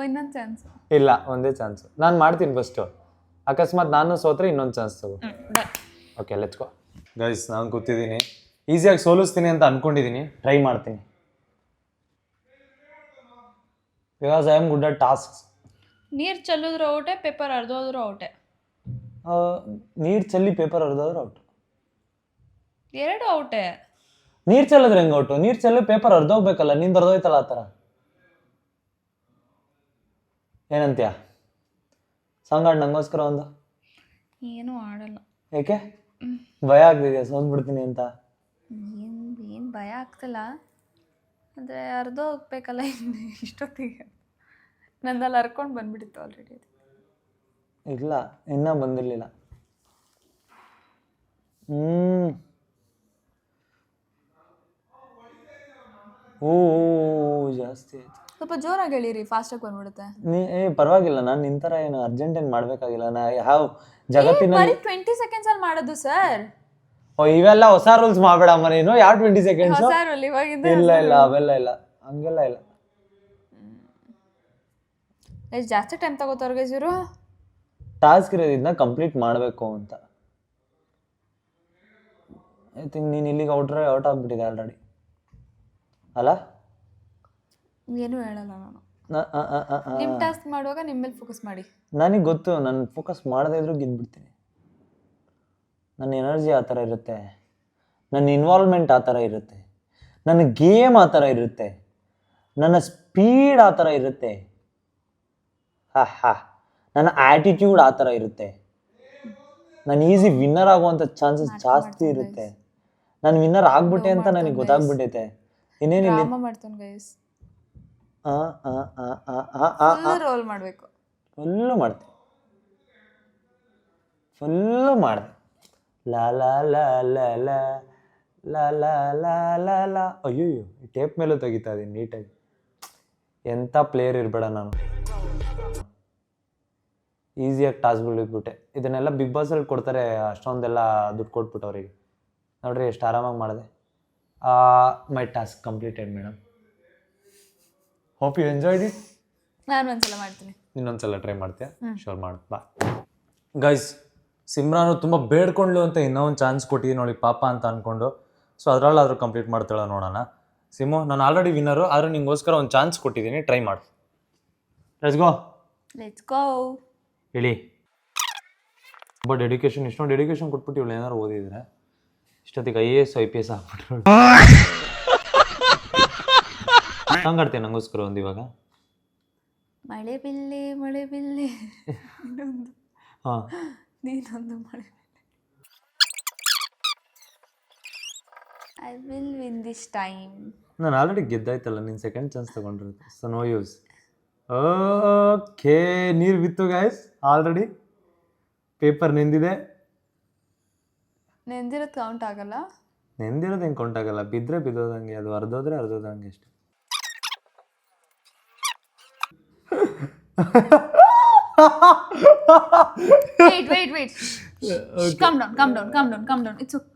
ಇನ್ನೊಂದು ಚಾನ್ಸ್. ಇಲ್ಲ, ಒಂದೇ ಚಾನ್ಸ್. ನಾನು ಮಾಡ್ತೀನಿ ಫಸ್ಟು. ಅಕಸ್ಮಾತ್ ನಾನು ಸೋತ್ರೆ ಇನ್ನೊಂದು ಚಾನ್ಸ್ ತಗೋ. Okay, let's go guys. ನಾನು ಕೂತಿದ್ದೀನಿ, ಈಸಿಯಾಗಿ ಸೋಲಿಸ್ತೀನಿ ಅಂತ ಅನ್ಕೊಂಡಿದ್ದೀನಿ. ಟ್ರೈ ಮಾಡ್ತೀನಿ because I am good at tasks. ನೀರು ಚೆಲ್ಲಿದ್ರು ಔಟೆ, ಪೇಪರ್ ಅರ್ಧೋದ್ರು ಔಟೆ. ನೀರು ಚೆಲ್ಲಿ ಪೇಪರ್ ಅರ್ಧೋದ್ರೆ ಔಟ್. ಎರಡು ಔಟೆ. ನೀರು ಚೆಲ್ಲಿದ್ರೆ ಹೆಂಗೆ ಔಟು? ನೀರು ಚೆಲ್ಲಿ ಪೇಪರ್ ಅರ್ಧೋಗ್ಬೇಕಲ್ಲ. ನಿಂದು ಅರ್ಧೋಯ್ತಲ್ಲ ಆ ಥರ. ಏನಂತೀಯ? ಸಾಂಗ್ ಆಡ್ ನಂಗೋಸ್ಕರ ಒಂದು. ಏನೂ ಆಡಲ್ಲ. ಯಾಕೆ? ಭಯ ಆಗ್ತಿದೆಯಾ ಸೋಲ್ಬಿಡ್ತೀನಿ ಅಂತ? ಏನು ಭಯ ಆಗ್ತಿಲ್ಲ, ಅಂದರೆ ಅರ್ಧ ಹೋಗ್ಬೇಕಲ್ಲ ಇಷ್ಟೊತ್ತಿಗೆ. ನಂದಲ್ಲಿ ಹರ್ಕೊಂಡು ಬಂದ್ಬಿಟ್ಟಿತ್ತು ಆಲ್ರೆಡಿ. ಇಲ್ಲ, ಇನ್ನೂ ಬಂದಿರಲಿಲ್ಲ. ಓ ಜಾಸ್ತಿ ಆಯ್ತು. ಸ್ವಲ್ಪ ಜೋರಾಗಿ ಹೇಳಿರಿ, ಫಾಸ್ಟಾಗಿ ಬಂದ್ಬಿಡುತ್ತೆ. ಪರವಾಗಿಲ್ಲ, ನಾನು ನಿಂತರ ಏನು ಅರ್ಜೆಂಟ್ ಏನು ಮಾಡಬೇಕಾಗಿಲ್ಲ. ನಾ ಯಾವ ಜಗತ್ತಿನಲ್ಲಿ 20 ಸೆಕೆಂಡ್ಸ್ ಅಲ್ಲಿ ಮಾಡೋದು ಸರ್. ಓ, ಇವೆಲ್ಲ ಹೊಸ ರೂಲ್ಸ್ ಮಾಡಬೇಡಮ್ಮ ನೀನು. ಯಾವ 20 ಸೆಕೆಂಡ್ಸ್? ಇಲ್ಲ ಇಲ್ಲ, ಅವೆಲ್ಲ ಇಲ್ಲ, ಹಂಗೆಲ್ಲ ಇಲ್ಲ. ಎಷ್ಟು ಜಾಸ್ತಿ ಟೈಮ್ ತಗೋತಾರ್ಗೆ ಇವರು? ಟಾಸ್ಕ್ ಇರೋದನ್ನ ಕಂಪ್ಲೀಟ್ ಮಾಡಬೇಕು ಅಂತ. ಐ ಥಿಂಕ್ ನೀನು ಇಲ್ಲಿಗೆ ಔಟ್ ಆಗ್ಬಿಟ್ಟಿದೆ ಆಲ್ರೆಡಿ ಅಲ್ಲ? ಏನು ಹೇಳಲ್ಲ ನಾನು. ನಿಮ್ಮ ಟಾಸ್ಕ್ ಮಾಡುವಾಗ ನಿಮ್ಮ ಮೇಲೆ ಫೋಕಸ್ ಮಾಡಿ. ನನಗೆ ಗೊತ್ತು, ನಾನು ಫೋಕಸ್ ಮಾಡದೇ ಇದ್ರೂ ಗೆದ್ಬಿಡ್ತೀನಿ. ನನ್ನ ಎನರ್ಜಿ ಆ ಥರ ಇರುತ್ತೆ, ನನ್ನ ಇನ್ವಾಲ್ವ್ಮೆಂಟ್ ಆ ಥರ ಇರುತ್ತೆ, ನನ್ನ ಗೇಮ್ ಆ ಥರ ಇರುತ್ತೆ, ನನ್ನ ಸ್ಪೀಡ್ ಆ ಥರ ಇರುತ್ತೆ, ನನ್ನ ಆ್ಯಟಿಟ್ಯೂಡ್ ಆ ಥರ ಇರುತ್ತೆ. ನಾನು ಈಸಿ ವಿನ್ನರ್ ಆಗುವಂಥ ಚಾನ್ಸಸ್ ಜಾಸ್ತಿ ಇರುತ್ತೆ. ನಾನು ವಿನ್ನರ್ ಆಗ್ಬಿಟ್ಟೆ ಅಂತ ನನಗೆ ಗೊತ್ತಾಗ್ಬಿಟ್ಟೈತೆ. ಇನ್ನೇನಿಲ್ಲ, ರೋಲ್ ಮಾಡಬೇಕು. ಫುಲ್ಲು ಮಾಡ್ತೀನಿ, ಫುಲ್ಲು ಮಾಡಿದೆ. ಲಾ ಲಾ ಲಾ ಲಾ ಲಾ ಲಾ ಲಾ ಲಾ ಲಾ ಲಾ. ಅಯ್ಯೋ, ಟೇಪ್ ಮೇಲೂ ತೆಗಿತಾ ಇದೀನಿ ನೀಟಾಗಿ. ಎಂಥ ಪ್ಲೇಯರ್ ಇರಬೇಡ ನಾನು. ಈಸಿಯಾಗಿ ಟಾಸ್ಕ್ಗಳು ಇಟ್ಬಿಟ್ಟೆ. ಇದನ್ನೆಲ್ಲ ಬಿಗ್ ಬಾಸಲ್ಲಿ ಕೊಡ್ತಾರೆ, ಅಷ್ಟೊಂದೆಲ್ಲ ದುಡ್ಡು ಕೊಟ್ಬಿಟ್ಟು ಅವರಿಗೆ. ನೋಡ್ರಿ ಎಷ್ಟು ಆರಾಮಾಗಿ ಮಾಡಿದೆ. My task completed madam. Hope you enjoyed it. ನಾನು ಒಂದ್ಸಲ ಮಾಡ್ತೀನಿ. ಇನ್ನೊಂದ್ಸಲ ಟ್ರೈ ಮಾಡ್ತೀಯಾ? ಶೋರ್ ಮಾಡು, ಬಾ. ಗೈಸ್, ಸಿಮ್ರಾನು ತುಂಬ ಬೇಡ್ಕೊಂಡ್ಲು ಅಂತ ಇನ್ನೂ ಒಂದು ಚಾನ್ಸ್ ಕೊಟ್ಟಿದ್ದೀನಿ ನೋಡಿ, ಪಾಪ ಅಂತ ಅಂದ್ಕೊಂಡು. ಸೊ ಅದರಲ್ಲಾದರೂ ಕಂಪ್ಲೀಟ್ ಮಾಡ್ತಾಳೆ ನೋಡೋಣ. ಸಿಮು, ನಾನು ಆಲ್ರೆಡಿ ವಿನ್ನರು, ಆದರೂ ನಿಂಗೋಸ್ಕರ ಒಂದು ಚಾನ್ಸ್ ಕೊಟ್ಟಿದ್ದೀನಿ, ಟ್ರೈ ಮಾಡು. Let's go. ಹೇಳಿ. ತುಂಬ ಡೆಡಿಕೇಶನ್, ಇಷ್ಟೊಂದು ಡೆಡಿಕೇಶನ್ ಕೊಟ್ಬಿಟ್ಟು ಇವಳು ಏನಾರು ಓದಿದ್ರೆ ಇಷ್ಟೊತ್ತಿಗೆ IAS IPS ಆಗ್ಬಿಟ್ರು. ಹಂಗಾಡ್ತೀನಿ ನಂಗೋಸ್ಕರ ಒಂದು ಇವಾಗ. ಮಳೆ ಬಿಲ್ಲೆ ಮಳೆ ಬಿಲ್ಲೆ, ಹಾಂ, ನೀನೊಂದು ಮಳೆ ಬಿಲ್ಲೆ. I will win this time. ನಾನು ಆಲ್ರೆಡಿ ಗೆದ್ದಾಯ್ತಲ್ಲ, ನೀನು ಸೆಕೆಂಡ್ ಚಾನ್ಸ್ ತೊಗೊಂಡಿರುತ್ತೆ. So no use. ಓಕೆ, ನೀರು ಬಿತ್ತು ಗೈಸ್. ಆಲ್ರೆಡಿ ಪೇಪರ್ ನೆಂದಿದೆ. ನೆಂದಿರೋದು ಕೌಂಟ್ ಆಗಲ್ಲ. ನೆಂದಿರೋದು ಹೆಂಗೆ ಕೌಂಟ್ ಆಗಲ್ಲ? ಬಿದ್ದರೆ ಬಿದ್ದೋದಂಗೆ, ಅದು ಅರ್ಧೋದ್ರೆ ಅರ್ಧೋದಂಗೆ ಅಷ್ಟೆ. Wait. Come down. It's okay.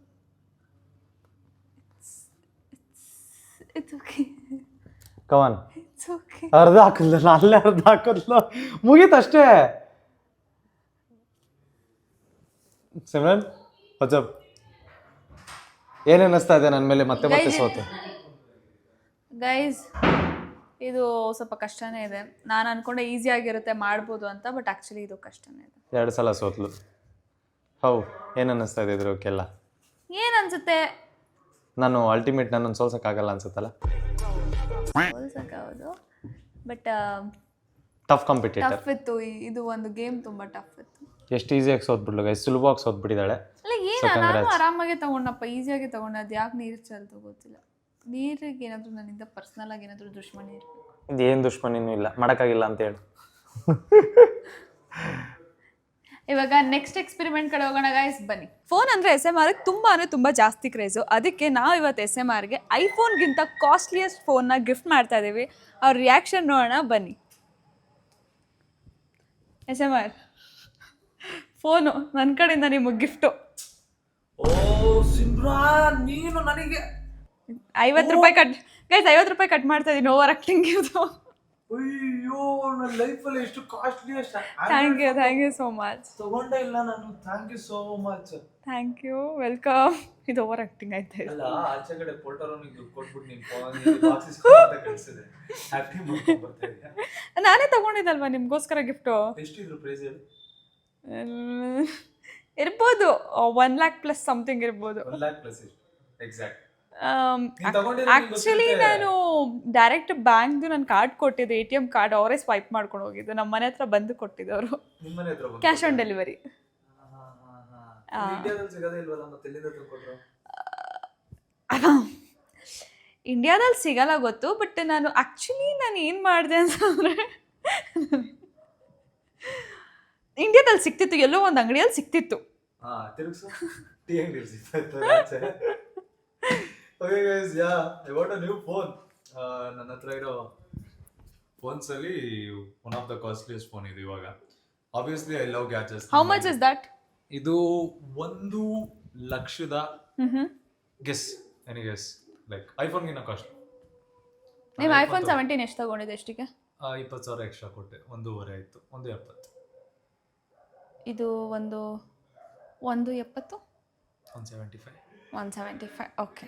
It's okay Kavan it's okay. ಅರ್ಧ ಹಾಕಲ್ಲ ಅಲ್ಲೇ ಅರ್ಧ ಹಾಕಲ್ಲ ಮುಗೀತಷ್ಟೇ. ಸಿಮ್ರನ್ ವಾಟ್ಸಪ್ ಏನ್ ಅನ್ನಿಸ್ತಾ ಇದೆ ನನ್ನ ಮೇಲೆ ಮತ್ತೆ ಮತ್ತೆ ಸೋತೆ? ಗೈಸ್ ಇದು ಸ್ವಲ್ಪ ಕಷ್ಟನೇ ಇದೆ. ನಾನು ಅನ್ಕೊಂಡೆ ಈಸಿ ಆಗಿರುತ್ತೆ ಮಾಡ್ಬೋದು ಅಂತ, ಬಟ್ ಆ್ಯಕ್ಚುಲಿ ಇದು ಕಷ್ಟನೇ ಇದೆ. 2 ಸಲ ಸೋತ್ಲು. ಹೌ ಏನ್ ಅನ್ನಿಸ್ತಾ ಇದೆ ಇದ್ರಕ್ಕೆಲ್ಲ? ಏನು ಅನ್ಸುತ್ತೆ, ನಾನು ಅಲ್ಟಿಮೇಟ್ ನನ್ನನ್ನು ಸೋಲ್ಸಕ್ಕಾಗಲ್ಲ ಅನ್ಸುತ್ತಲ್ಲ. ಹೋಲ್ಸಕ್ಕಾಗೋದು, ಬಟ್ ಟಫ್ ಕಾಂಪಿಟೇಟರ್. ಟಫ್ ಇತ್ತು ಇದು ಒಂದು ಗೇಮ್, ತುಂಬ ಟಫ್ ಇತ್ತು. ಎಷ್ಟು ಈಸಿಯಾಗಿ ಸೋತ್ಬಿಡ್ಲು ಗೈಸ್, ಸುಲಭವಾಗಿ ಸೋತ್ಬಿಟ್ಟಿದ್ದಾಳೆ. ಅಲ್ಲ ಏನು ನಾನು ಆರಾಮಾಗೆ ತಗೊಂಡಪ್ಪ, ಈಸಿಯಾಗಿ ತಗೊಂಡೆ. ಅದು ಯಾಕೆ ನೀರು ಚೆಲ್ತು ಗೊತ್ತಿಲ್ಲ. ನೀರಿಗೆ ಏನಾದರೂ ನನ್ನಿಂದ ಪರ್ಸ್ನಲ್ ಆಗಿ ಏನಾದರೂ ದುಶ್ಮನಿ ಇರಬೇಕು. ಇದೇನು ದುಶ್ಮನಿನೂ ಇಲ್ಲ, ಮಾಡೋಕ್ಕಾಗಿಲ್ಲ ಅಂತ ಹೇಳು. ಇವಾಗ ನೆಕ್ಸ್ಟ್ ಎಕ್ಸ್ಪೆರಿಮೆಂಟ್ ಕಡೆ ಹೋಗೋಣ ಗೈಸ್, ಬನ್ನಿ. ಫೋನ್ ಅಂದರೆ SMR ತುಂಬ ಜಾಸ್ತಿ ಕ್ರೇಜು. ಅದಕ್ಕೆ ನಾವು ಇವತ್ತು SMRಗೆ ಐಫೋನ್ಗಿಂತ ಕಾಸ್ಟ್ಲಿಯಸ್ಟ್ ಫೋನ್ನ ಗಿಫ್ಟ್ ಮಾಡ್ತಾ ಇದ್ದೀವಿ. ಅವ್ರ ರಿಯಾಕ್ಷನ್ ನೋಡೋಣ ಬನ್ನಿ. SMR ಫೋನು ನನ್ನ ಕಡೆಯಿಂದ ನಿಮಗೆ ಗಿಫ್ಟು. ಓ ಸಿಮ್ರಾನ್, ನೀನು ನನಗೆ 50 ರೂಪಾಯಿ ಕಟ್ ಗೈಸ್, 50 ರೂಪಾಯಿ ಕಟ್ ಮಾಡ್ತಾ ಇದ್ದೀನಿ. ಓವರ್ ಆಕ್ಟಿಂಗ್ ಇದು. ಅಯ್ಯೋ, ನನ್ನ ಲೈಫಲ್ಲಿ ಎಷ್ಟು costliest. Thank you so much. ತಗೊಂಡೇ ಇಲ್ಲ ನಾನು. Thank you so much. Thank you, welcome. ಇದು ಓವರ್ ಆಕ್ಟಿಂಗ್ ಆಯ್ತಾ ಇದೆ. ಅಲ್ಲ, ಆಚೆ ಕಡೆ ಪೋಲ್ಟರೋನಿಗೆ ದುಡ್ಡು ಕೊಟ್ಬಿಟ್ಟು ನೀನು ಫೋನ್ ಬಾಕ್ಸ್ ಇಸ್ಕೊಂಡು ಕಳಿಸಿದೆ. ಹ್ಯಾಪಿ ಮಾಡ್ಕೊಂಡು ಬರ್ತಾ ಇದೆಯಾ? ನಾನೇ ತಗೊಂಡಿದ್ದಲ್ವಾ ನಿಮ್ಗೋಸ್ಕರ ಗಿಫ್ಟು. ಎಷ್ಟಿದ್ರು ಪ್ರೈಸ್ ಹೇಳಿ? ಇರ್ಬೋದು 1 lakh ಪ್ಲಸ್ ಸಮಥಿಂಗ್ ಇರ್ಬೋದು. 1 lakh ಪ್ಲಸ್ ಎಷ್ಟು ಎಕ್ಸಾಕ್ಟ್? ಆಕ್ಚುಲಿ ನಾನು ಡೈರೆಕ್ಟ್ ಬ್ಯಾಂಕ್ದು ನನ್ನ ಕಾರ್ಡ್ ಕೊಟ್ಟಿದ್ದೆ, ATM ಕಾರ್ಡ್. ಅವರೇ ಸ್ವೈಪ್ ಮಾಡ್ಕೊಂಡು ಹೋಗಿದ್ದು. ನಮ್ಮ ಮನೆ ಹತ್ರ ಬಂದು ಕೊಟ್ಟಿದ್ದವರು. ನಿಮ್ಮ ಮನೆ ಹತ್ರ ಬಂದು ಕ್ಯಾಶ್ ಆನ್ ಡೆಲಿವರಿ. ಇಂಡಿಯಾದಲ್ಲಿ ಸಿಗದೇ ಇಲ್ವಲ್ಲ, ಮತ್ತೆ ಎಲ್ಲಿಂದ ತಂದ್ಕೊಟ್ರು? ಇಂಡಿಯಾದಲ್ಲಿ ಸಿಗಲ್ಲ ಗೊತ್ತು, ಬಟ್ ನಾನು ಏನು ಮಾಡಿದೆ ಅಂತಂದರೆ, ಇಂಡಿಯಾದಲ್ಲಿ ಸಿಕ್ತಿತ್ತು, ಎಲ್ಲೋ ಒಂದು ಅಂಗಡಿಯಲ್ಲಿ ಸಿಕ್ತಿತ್ತು. ತಿರುಗಿಸು. ಟೀ ಅಂಗಡಿಯಲ್ಲಿ ಸಿಗ್ತಾ ಆಚೆ. Okay guys, yeah I want a new phone. ನನ್ನ ಹತ್ರ ಇರೋ ಫೋನ್ಸ್ ಅಲ್ಲಿ one of the costliest phone ಇದು ಇವಾಗ. Obviously I love gadgets. How much is that? ಇದು 1 ಲಕ್ಷದ guess. Any guess? Like iPhone ಗಿನ್ನ ಕಾಸ್ಟ್. ನೀವು ಐಫೋನ್ 17 ಎಷ್ಟು ತಗೊಂಡಿದ್ದೆ? ಎಷ್ಟಿಗೆ? 20,000 ಎಕ್ಸ್ಟ್ರಾ ಕೊಟ್ಟೆ. 1.5 ಆಯ್ತು. 1.70. ಇದು 170? 175. ಓಕೆ.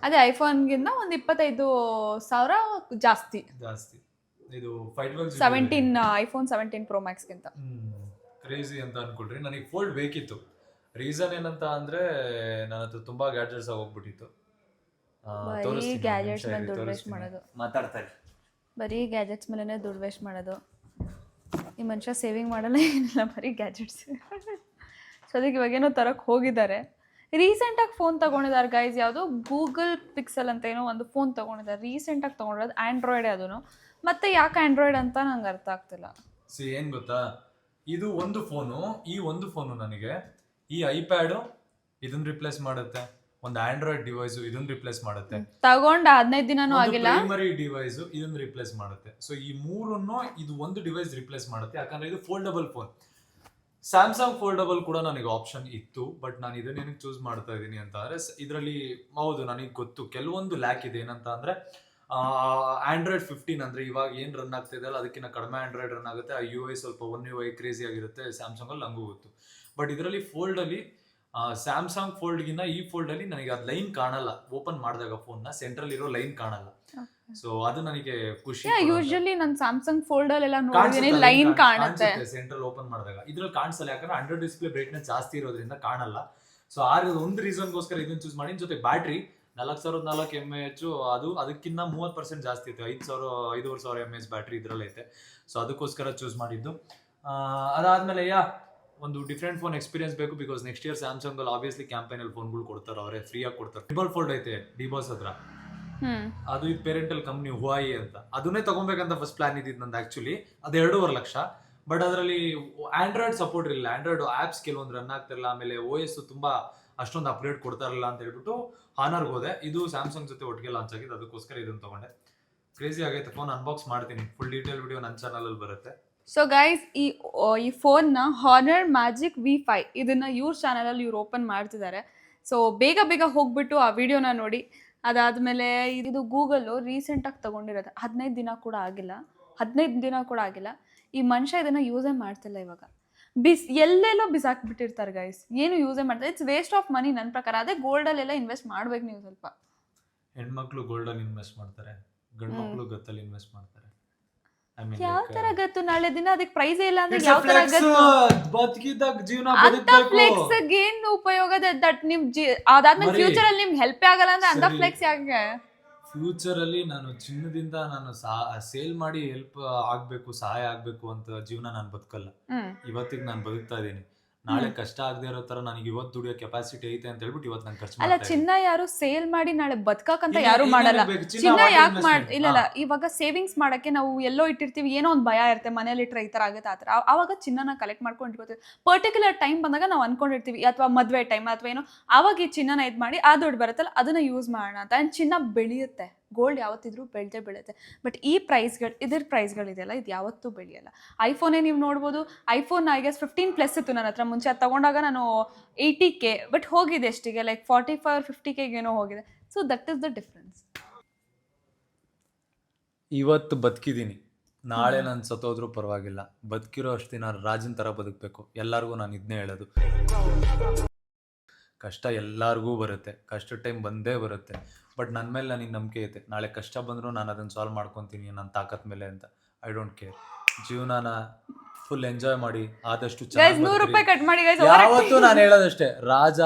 ಅದೇ ಐಫೋನ್ಗಿಂತ ಒಂದು 25,000 ಜಾಸ್ತಿ. ಇದು 512 17 ಐಫೋನ್ 17 Pro Maxಗಿಂತ ಕ್ರೇಜಿ ಅಂತ ಅನ್ಕೊಳ್ರಿ. ನನಗೆ ಫೋಲ್ಡ್ ಬೇಕಿತ್ತು. ರೀಸನ್ ಏನಂತ ಅಂದ್ರೆ ನನ್ನ ಹತ್ರ ತುಂಬಾ ಗ್ಯಾಡ್ಜೆಟ್ಸ್ ಹೋಗ್ಬಿಟ್ಟಿತ್ತು. ಬರೀ ಗ್ಯಾಜೆಟ್ಸ್ ಮೇಲೆ ದುಡ್ಡು ವೇಸ್ಟ್ ಮಾಡೋದು. ಮಾತಾಡ್ತಾರೆ. ಬರೀ ಗ್ಯಾಜೆಟ್ಸ್ ಮೇಲೇ ದುಡ್ಡು ವೇಸ್ಟ್ ಮಾಡೋದು. ಈ ಮನುಷ್ಯ ಸೇವಿಂಗ್ ಮಾಡಲ್ಲ, ಏನಿಲ್ಲ, ಬರೀ ಗ್ಯಾಜೆಟ್ಸ್. ಸೊ ಅದಕ್ಕೆ ಇವಾಗೇನೋ ತರಕ್ಕೆ ಹೋಗಿದ್ದಾರೆ. ರೀಸೆಂಟಾಗಿ ಫೋನ್ ತೊಗೊಂಡಿದ್ದಾರೆ ಗೈಸ್. ಯಾವುದು ಗೂಗಲ್ ಪಿಕ್ಸೆಲ್ ಅಂತ ಏನೋ ಒಂದು ಫೋನ್ ತೊಗೊಂಡಿದ್ದಾರೆ. ರೀಸೆಂಟಾಗಿ ತೊಗೊಂಡಿರೋದು ಆ್ಯಂಡ್ರಾಯ್ಡೇ ಅದೂ. ಮತ್ತೆ ಯಾಕೆ ಆ್ಯಂಡ್ರಾಯ್ಡ್ ಅಂತ ನಂಗೆ ಅರ್ಥ ಆಗ್ತಿಲ್ಲ. ಏನು ಗೊತ್ತಾ, ಇದು ಒಂದು ಫೋನು, ಈ ಒಂದು ಫೋನು ನನಗೆ ಈ ಐಪ್ಯಾಡು ಇದನ್ನ ರಿಪ್ಲೇಸ್ ಮಾಡುತ್ತೆ. ಒಂದು ಆಂಡ್ರಾಯ್ಡ್ ಡಿವೈಸು ಇದನ್ನ ರಿಪ್ಲೇಸ್ ಮಾಡುತ್ತೆ. ತಗೊಂಡ 15 ದಿನನೂ ಆಗಿಲ್ಲ. ಪ್ರೈಮರಿ ಡಿವೈಸು ಇದನ್ನ ರಿಪ್ಲೇಸ್ ಮಾಡುತ್ತೆ. ಸೊ ಈ ಮೂರನ್ನು ಇದು ಒಂದು ಡಿವೈಸ್ ರಿಪ್ಲೇಸ್ ಮಾಡುತ್ತೆ. ಯಾಕಂದ್ರೆ ಇದು ಫೋಲ್ಡಬಲ್ ಫೋನ್. ಸ್ಯಾಮ್ಸಂಗ್ ಫೋಲ್ಡಬಲ್ ಕೂಡ ನನಗೆ ಆಪ್ಷನ್ ಇತ್ತು, ಬಟ್ ನಾನು ಇದನ್ನೇನು ಚೂಸ್ ಮಾಡ್ತಾ ಇದ್ದೀನಿ ಅಂತ ಅಂದ್ರೆ, ಇದರಲ್ಲಿ ಹೌದು ನನಗೆ ಗೊತ್ತು ಕೆಲವೊಂದು ಲ್ಯಾಕ್ ಇದೆ. ಏನಂತ ಅಂದ್ರೆ ಆಂಡ್ರಾಯ್ಡ್ 15 ಅಂದ್ರೆ ಇವಾಗ ಏನು ರನ್ ಆಗ್ತಾ ಇದೆ ಅಲ್ಲ, ಅದಕ್ಕಿಂತ ಕಡಿಮೆ ಆಂಡ್ರಾಯ್ಡ್ ರನ್ ಆಗುತ್ತೆ. ಆ UI ಸ್ವಲ್ಪ UI ಕ್ರೇಜಿ ಆಗಿರುತ್ತೆ. ಸ್ಯಾಮ್ಸಂಗ್ ಅಲ್ಲಿ ನಂಗೂ ಗೊತ್ತು. ಬಟ್ ಇದರಲ್ಲಿ ಫೋಲ್ಡ್ ಅಲ್ಲಿ ಸ್ಯಾಮ್ಸಂಗ್ ಫೋಲ್ಡ್ಗಿನ್ನ ಈ ಫೋಲ್ಡ್ ಅಲ್ಲಿ ನನಗೆ ಅದು ಲೈನ್ ಕಾಣಲ್ಲ. ಓಪನ್ ಮಾಡಿದಾಗ ಫೋನ್ ನ ಸೆಂಟ್ರಲ್ ಇರೋ ಲೈನ್ ಕಾಣಲ್ಲ. ಸೊ ಅದು ನನಗೆ ಖುಷಿ. ಯೂಶುವಲಿ ನಾನು ಸ್ಯಾಮ್ಸಂಗ್ ಫೋಲ್ಡ್ ಅಲ್ಲಿ ಎಲ್ಲ ನೋಡಿದ್ದೀನಿ, ಲೈನ್ ಕಾಣುತ್ತೆ ಸೆಂಟ್ರಲ್ ಓಪನ್ ಮಾಡಿದಾಗ. ಇದ್ರಲ್ಲಿ ಕಾಣಿಸಲ್ಲ, ಯಾಕಂದ್ರೆ ಅಂಡರ್ ಡಿಸ್ಪ್ಲೇ ಬ್ರೈಟ್ನೆಸ್ ಜಾಸ್ತಿ ಇರೋದ್ರಿಂದ ಕಾಣಲ್ಲ. ಸೊ ಒಂದು ರೀಸನ್ಗೋಸ್ಕರ ಇದನ್ನ ಚೂಸ್ ಮಾಡಿ. ಜೊತೆ ಬ್ಯಾಟ್ರಿ 4004 mAh, ಅದು ಅದಕ್ಕಿಂತ 30% ಜಾಸ್ತಿ ಇತ್ತು. 5,000 mAh ಬ್ಯಾಟ್ರಿ ಇದ್ರಲ್ಲಿ ಐತೆ. ಸೊ ಅದಕ್ಕೋಸ್ಕರ ಚೂಸ್ ಮಾಡಿದ್ದು. ಅದಾದ್ಮೇಲೆ ಒಂದು ಡಿಫ್ರೆಂಟ್ ಫೋನ್ ಎಕ್ಸ್ಪೀರಿಯನ್ಸ್ ಬೇಕು. ಬಿಕಾಸ್ ನೆಕ್ಸ್ಟ್ ಇಯರ್ ಸ್ಯಾಮ್ಸಂಗ್ ಅಲ್ಲಿ ಆಬ್ವಿಯಸ್ಲಿ ಕ್ಯಾಂಪೇನ್ ಅಲ್ಲಿ ಫೋನ್ಗಳು ಕೊಡ್ತಾರೆ, ಅವರೇ ಫ್ರೀ ಆಗಿ ಕೊಡ್ತಾರೆ. ಟ್ರಿಬಲ್ ಫೋಲ್ಡ್ ಐತೆ ಡಿಬಾಸ್ ಹತ್ರ. ಅದು ಇದು ಪೇರೆಂಟಲ್ ಕಂಪ್ನಿ ಹುವಾಯಿ ಅಂತ. ಅದನ್ನೇ ತಗೊಬೇಕಂತ ಫಸ್ಟ್ ಪ್ಲಾನ್ ಇದ್ದಿದ್ದು ನಂದು ಆಕ್ಚುಲಿ. ಅದು 2.5 ಲಕ್ಷ. ಬಟ್ ಅದರಲ್ಲಿ ಆಂಡ್ರಾಯ್ಡ್ ಸಪೋರ್ಟ್ ಇರಲಿಲ್ಲ. ಆಂಡ್ರಾಯ್ಡ್ ಆಪ್ಸ್ ಕೆಲವೊಂದು ರನ್ ಆಗ್ತಿರಲಿಲ್ಲ. ಆಮೇಲೆ OS ತುಂಬಾ ಅಷ್ಟೊಂದು ಅಪ್ಗ್ರೇಡ್ ಕೊಡ್ತಾ ಇರಲಿಲ್ಲ ಅಂತ ಹೇಳ್ಬಿಟ್ಟು ಹಾನರ್ಗೆ ಹೋದೆ. ಇದು ಸ್ಯಾಮ್ಸಂಗ್ ಜೊತೆ ಒಟ್ಟಿಗೆ ಲಾಂಚ್ ಆಗಿದೆ, ಅದಕ್ಕೋಸ್ಕರ ಇದನ್ನು ತಗೊಂಡೆ. ಕ್ರೇಜಿ ಆಗೈತೆ. ಫೋನ್ ಅನ್ಬಾಕ್ಸ್ ಮಾಡ್ತೀನಿ. ಫುಲ್ ಡೀಟೇಲ್ ವಿಡಿಯೋ ನನ್ನ ಚಾನಲಲ್ಲಿ ಬರುತ್ತೆ. ಸೊ ಗೈಸ್, ಈ ಫೋನ್ನ ಹಾನರ್ ಮ್ಯಾಜಿಕ್ V5 ಇದನ್ನ ಇವ್ರ ಚಾನಲಲ್ಲಿ ಇವ್ರು ಓಪನ್ ಮಾಡ್ತಿದ್ದಾರೆ. ಸೊ ಬೇಗ ಹೋಗ್ಬಿಟ್ಟು ಆ ವಿಡಿಯೋನ ನೋಡಿ. ಅದಾದ್ಮೇಲೆ ಇದು ಗೂಗಲ್ಲು ರೀಸೆಂಟಾಗಿ ತಗೊಂಡಿರೋದು 15 ದಿನ ಕೂಡ ಆಗಿಲ್ಲ. ಈ ಮನುಷ್ಯ ಇದನ್ನ ಯೂಸೇ ಮಾಡ್ತಿಲ್ಲ ಇವಾಗ. ಎಲ್ಲೆಲ್ಲೋ ಬಿಸಾಕ್ಬಿಟ್ಟಿರ್ತಾರೆ ಗೈಸ್, ಏನು ಯೂಸೇ ಮಾಡ್ತಾರೆ. ಇಟ್ಸ್ ವೇಸ್ಟ್ ಆಫ್ ಮನಿ ನನ್ನ ಪ್ರಕಾರ. ಅದೇ ಗೋಲ್ಡಲ್ಲೆಲ್ಲ ಇನ್ವೆಸ್ಟ್ ಮಾಡ್ಬೇಕು ನೀವು ಸ್ವಲ್ಪ. ಹೆಣ್ಮಕ್ಳು ಗೋಲ್ಡಲ್ಲಿ ಇನ್ವೆಸ್ಟ್ ಮಾಡ್ತಾರೆ, ಗಂಡು ಮಕ್ಳು ಗತ್ತಲ್ಲಿ ಇನ್ವೆಸ್ಟ್ ಮಾಡ್ತಾರೆ. ಯಾವ ತರ ಗತ್ತು? ನಾಳೆ ದಿನ ಅದಕ್ಕೆ ಪ್ರೈಸ್ ಇಲ್ಲ ಅಂದ್ರೆ ಯಾವ ತರ ಗತ್ತು? ಬದುಕಿದಾಗ ಜೀವನ ಅಂತ ಫ್ಲೆಕ್ಸ್ ಏನ್ ಉಪಯೋಗ? ದಟ್ ನಿಮ್ ಅದಾದ್ಮೇಲೆ ಫ್ಯೂಚರ್ ಅಲ್ಲಿ ನಿಮ್ಗೆ ಹೆಲ್ಪ್ ಆಗಲ್ಲ ಅಂದ್ರೆ ಅಂತ ಫ್ಲೆಕ್ಸ್ ಯಾಕೆ? ಫ್ಯೂಚರ್ ಅಲ್ಲಿ ನಾನು ಚಿನ್ನದಿಂದ ನಾನು ಸೇಲ್ ಮಾಡಿ ಹೆಲ್ಪ್ ಆಗ್ಬೇಕು, ಸಹಾಯ ಆಗ್ಬೇಕು ಅಂತ ಜೀವನ ನಾನು ಬದುಕಲ್ಲ. ಇವತ್ತಿಗೆ ನಾನು ಬದುಕ್ತಾ ಇದೀನಿ. ನಾಳೆ ಕಷ್ಟ ಆಗದೆ ಇರೋ ತರ ನನಗೆ ಇವತ್ತು ದುಡಿಯೋ ಕೆಪಾಸಿಟಿ ಐತೆ ಅಂತ ಹೇಳ್ಬಿಟ್ಟು ಇವತ್ತು ನಾನು ಖರ್ಚು ಅಲ್ಲ, ಚಿನ್ನ ಯಾರು ಸೇಲ್ ಮಾಡಿ ನಾಳೆ ಬದುಕಂತ ಯಾರು ಮಾಡಲ್ಲ. ಚಿನ್ನ ಯಾಕೆ ಇಲ್ಲ, ಇವಾಗ ಸೇವಿಂಗ್ಸ್ ಮಾಡಕ್ಕೆ ನಾವು ಎಲ್ಲೋ ಇಟ್ಟಿರ್ತೀವಿ, ಏನೋ ಒಂದು ಭಯ ಇರುತ್ತೆ, ಮನೇಲಿ ಇಟ್ಟರೆ ಈ ತರ ಆಗುತ್ತೆ, ಆತರ ಆವಾಗ ಚಿನ್ನನ ಕಲೆಕ್ಟ್ ಮಾಡ್ಕೊಂಡಿರ್ತೀವಿ. ಪರ್ಟಿಕ್ಯುಲರ್ ಟೈಮ್ ಬಂದಾಗ ನಾವು ಅನ್ಕೊಂಡಿರ್ತೀವಿ, ಅಥವಾ ಮದ್ವೆ ಟೈಮ್ ಅಥವಾ ಏನೋ, ಆವಾಗ ಈ ಚಿನ್ನನ ಇದು ಮಾಡಿ ಆ ದುಡ್ಡು ಬರುತ್ತಲ್ಲ ಅದನ್ನ ಯೂಸ್ ಮಾಡೋಣ ಅಂತ. ಅಂಡ್ ಚಿನ್ನ ಬೆಳೆಯುತ್ತೆ, ಗೋಲ್ಡ್ ಯಾವತ್ತಿದ್ರೂ ಬೆಳೆಯುತ್ತೆ. ಬಟ್ ಈ ಇದ್ರ ಪ್ರೈಸ್ಗಳಿದೆಯಲ್ಲ, ಇದು ಯಾವತ್ತೂ ಬೆಳೆಯಲ್ಲ. ಐಫೋನೇ ನೀವು ನೋಡ್ಬೋದು, ಐಫೋನ್ ಐ ಗೆಸ್ 15+ ಇತ್ತು ನನ್ನ ಹತ್ರ ಮುಂಚೆ. ಅದು ತಗೊಂಡಾಗ ನಾನು 80K, ಬಟ್ ಹೋಗಿದೆ ಎಷ್ಟಿಗೆ, ಲೈಕ್ 45-50K ಏನೋ ಹೋಗಿದೆ. So that is the difference. ಇವತ್ತು ಬದುಕಿದ್ದೀನಿ, ನಾಳೆ ನಾನು ಸತ್ತೋದ್ರೂ ಪರವಾಗಿಲ್ಲ. ಬದುಕಿರೋ ಅಷ್ಟು ದಿನ ರಾಜನ್ ಥರ ಬದುಕಬೇಕು. ಎಲ್ಲರಿಗೂ ನಾನು ಇದನ್ನೇ ಹೇಳೋದು. ಕಷ್ಟ ಎಲ್ಲರಿಗೂ ಬರುತ್ತೆ, ಕಷ್ಟ ಟೈಮ್ ಬಂದೇ ಬರುತ್ತೆ. ಬಟ್ ನನ್ನ ಮೇಲೆ ನನಗೆ ನಂಬಿಕೆ ಐತೆ, ನಾಳೆ ಕಷ್ಟ ಬಂದರೂ ನಾನು ಅದನ್ನು ಸಾಲ್ವ್ ಮಾಡ್ಕೊತೀನಿ ನನ್ನ ತಾಕತ್ ಮೇಲೆ ಅಂತ. I don't care. ಜೀವನಾನ ಫುಲ್ ಎಂಜಾಯ್ ಮಾಡಿ, ಆದಷ್ಟು ಯಾವತ್ತೂ ನಾನು ಹೇಳೋದಷ್ಟೇ, ರಾಜ